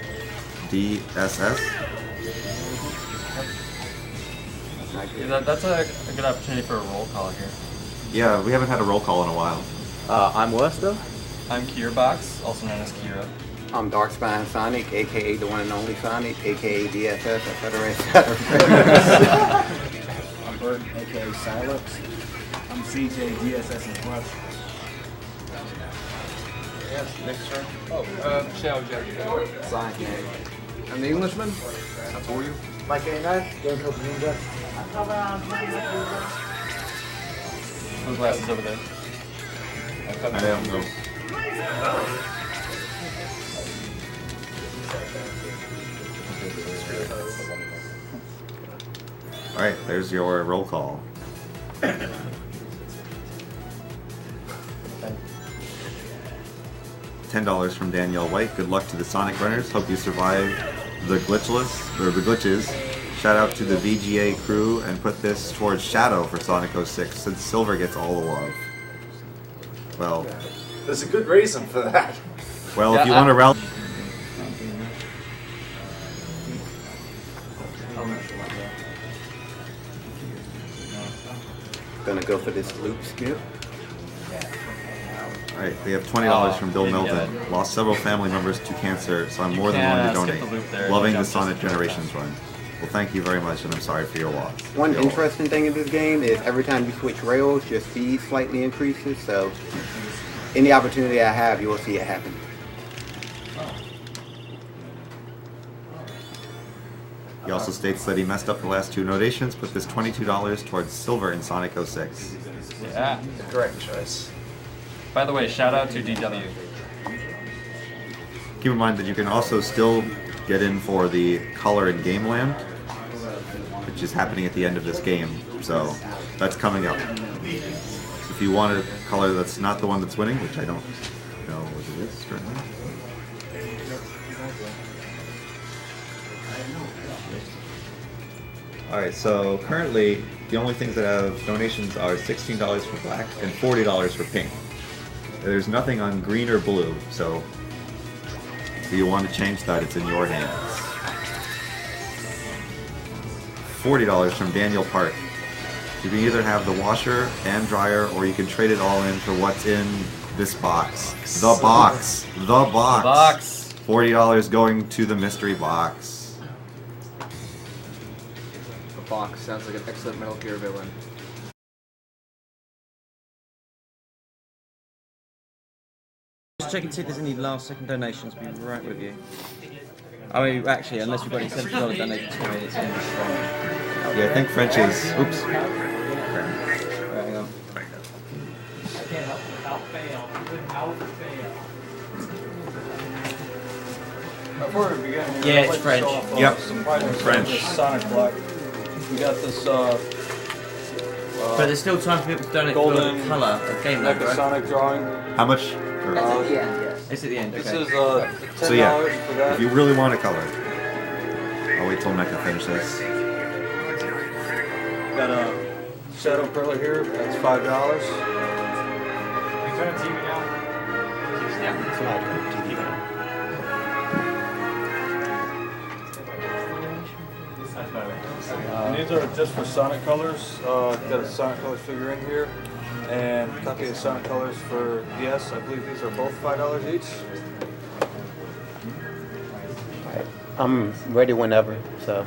DSS. Yeah, that's a good opportunity for a roll call here. Yeah, we haven't had a roll call in a while. I'm Worcester. I'm Kierbox, also known as Kira. I'm Darkspine Sonic, aka the one and only Sonic, aka DSS, etc., etc. I'm Bert, aka Silex. I'm CJ, DSS as well. Yes, next turn. Shao Jack. Sonic Man. I'm the Englishman. That's for you. Mike A9, Game Help Ninja. I'm coming on. Whose glasses over there? I don't know. Alright, there's your roll call. $10 $10 from Danielle White. Good luck to the Sonic runners. Hope you survive the glitches. Shout out to the VGA crew and put this towards Shadow for Sonic 06 since Silver gets all the love. Well, there's a good reason for that. Well, if you want to rally. Gonna go for this loop skip. Alright, we have $20 from Bill Milton. Lost several family members to cancer, so I'm more than willing to donate. Loving the Sonic Generations run. Well, thank you very much, and I'm sorry for your loss. One interesting thing in this game is every time you switch rails, your speed slightly increases, so any opportunity I have, you will see it happen. He also states that he messed up the last 2 donations, put this $22 towards Silver in Sonic 06. Yeah. Correct choice. By the way, shout out to DW. Keep in mind that you can also still get in for the color in Game Land, which is happening at the end of this game, so that's coming up. So if you want a color that's not the one that's winning, which I don't know what it is currently. Alright, so currently the only things that have donations are $16 for black and $40 for pink. There's nothing on green or blue, so if you want to change that, it's in your hands. $40 from Daniel Park. You can either have the washer and dryer, or you can trade it all in for what's in this box. The box! The box! The box! $40 going to the mystery box. Box sounds like an excellent Metal Gear villain. Just check and see if there's any last second donations. Be right with you. I mean, actually, unless we've got any $70 donations for me, it's going to be strong. Yeah, I think French is. Oops. Right, hang on. I can't help without fail. Without fail. Before we begin, Yeah, I'd it's like to French. show off, Yep. some items French. from this Sonic Black. We got this But there's still time for people to donate for golden the colour of Game Land, right? Sonic drawing. How much? It's at the end, yes. It's at the end, This okay. is $10 So yeah, for that. if you really want a color, I'll wait till Mecca finishes. Got a Shadow Perler here, that's $5. You turn the TV down? And these are just for Sonic Colors. Got a Sonic Colors figure in here, and a copy of Sonic Colors for DS. I believe these are both $5 each. I'm ready whenever, so.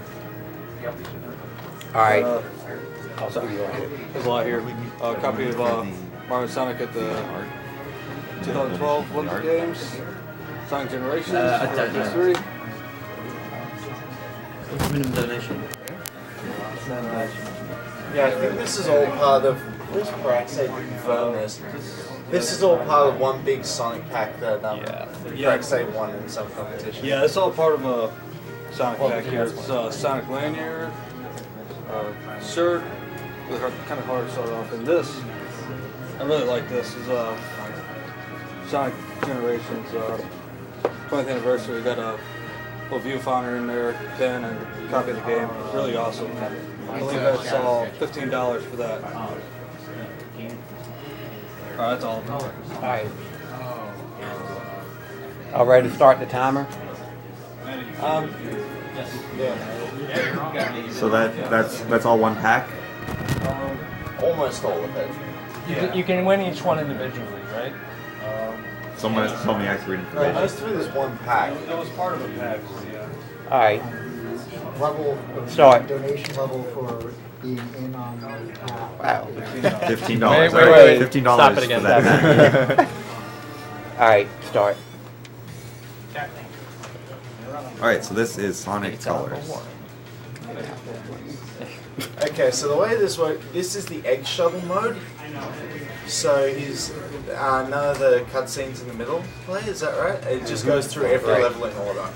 Alright. There's a lot here. A copy of Mario and Sonic at the 2012 Olympic Games. Sonic Generations I for don't know. PS3. What's the minimum donation? Yeah, I think this is all part of. Where's Paraxade to confirm this? This is all part of one big Sonic pack that Paraxade won in some competition. Yeah, it's all part of a Sonic pack here. It's Sonic lanyard, shirt, with kind of hard to start off. And this, I really like this. Is Sonic Generations 20th anniversary. We got a little viewfinder in there, pen, and a copy of the game. Really awesome. I believe that's all $15 for that. Alright, that's all of them. Alright. All ready to start the timer? So that's all one pack? Almost all of it. You can win each one individually, right? Someone told me accurate information. Most of it is one pack. It was part of a pack, yeah. Alright. Level Start. donation level for being in on the pack. Wow. $15. Wait, Alright, $15 Stop it for again. that. Alright, start. Alright, so this is Sonic Colors. Okay, so the way this works, this is the egg shovel mode. So is none of the cutscenes in the middle play, is that right? It just goes through every Right. level in order.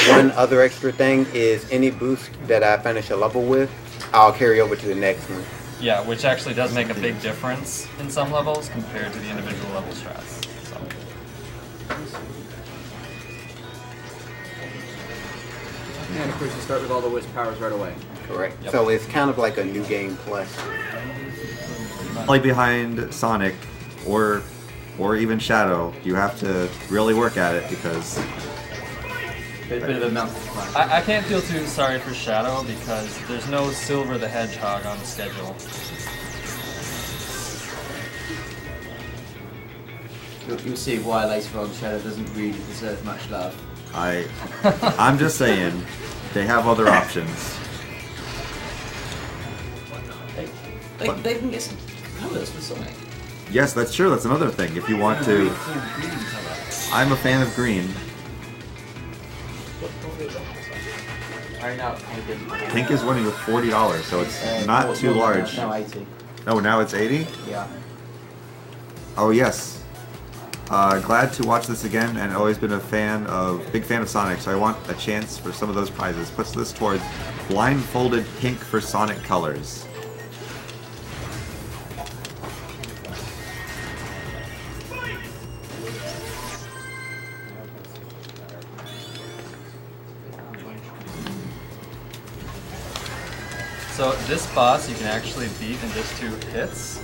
One other extra thing is any boost that I finish a level with, I'll carry over to the next one. Yeah, which actually does make a big difference in some levels compared to the individual level strats. So. And of course, you start with all the wisp powers right away. Correct. So it's kind of like a new game plus. Like behind Sonic or even Shadow, you have to really work at it because Bit of a mountain climb. I can't feel too sorry for Shadow because there's no Silver the Hedgehog on the schedule. You'll see why later on Shadow doesn't really deserve much love. I'm just saying, they have other options. They can get some colours for Sonic. Yes, that's true. That's another thing. If you want to, I'm a fan of green. Pink is winning with $40, so it's not too large. Now 80. Oh, now it's 80? Yeah. Oh yes. Glad to watch this again, and always been big fan of Sonic, so I want a chance for some of those prizes. Puts this towards blindfolded pink for Sonic colors. So this boss you can actually beat in just 2 hits,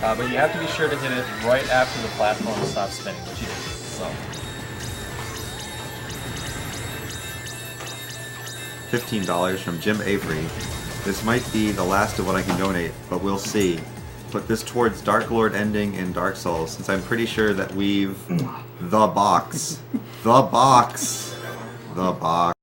but you have to be sure to hit it right after the platform stops spinning, which you do. So. $15 from Jim Avery. This might be the last of what I can donate, but we'll see. Put this towards Dark Lord ending in Dark Souls, since I'm pretty sure that we've the box. The box. The box.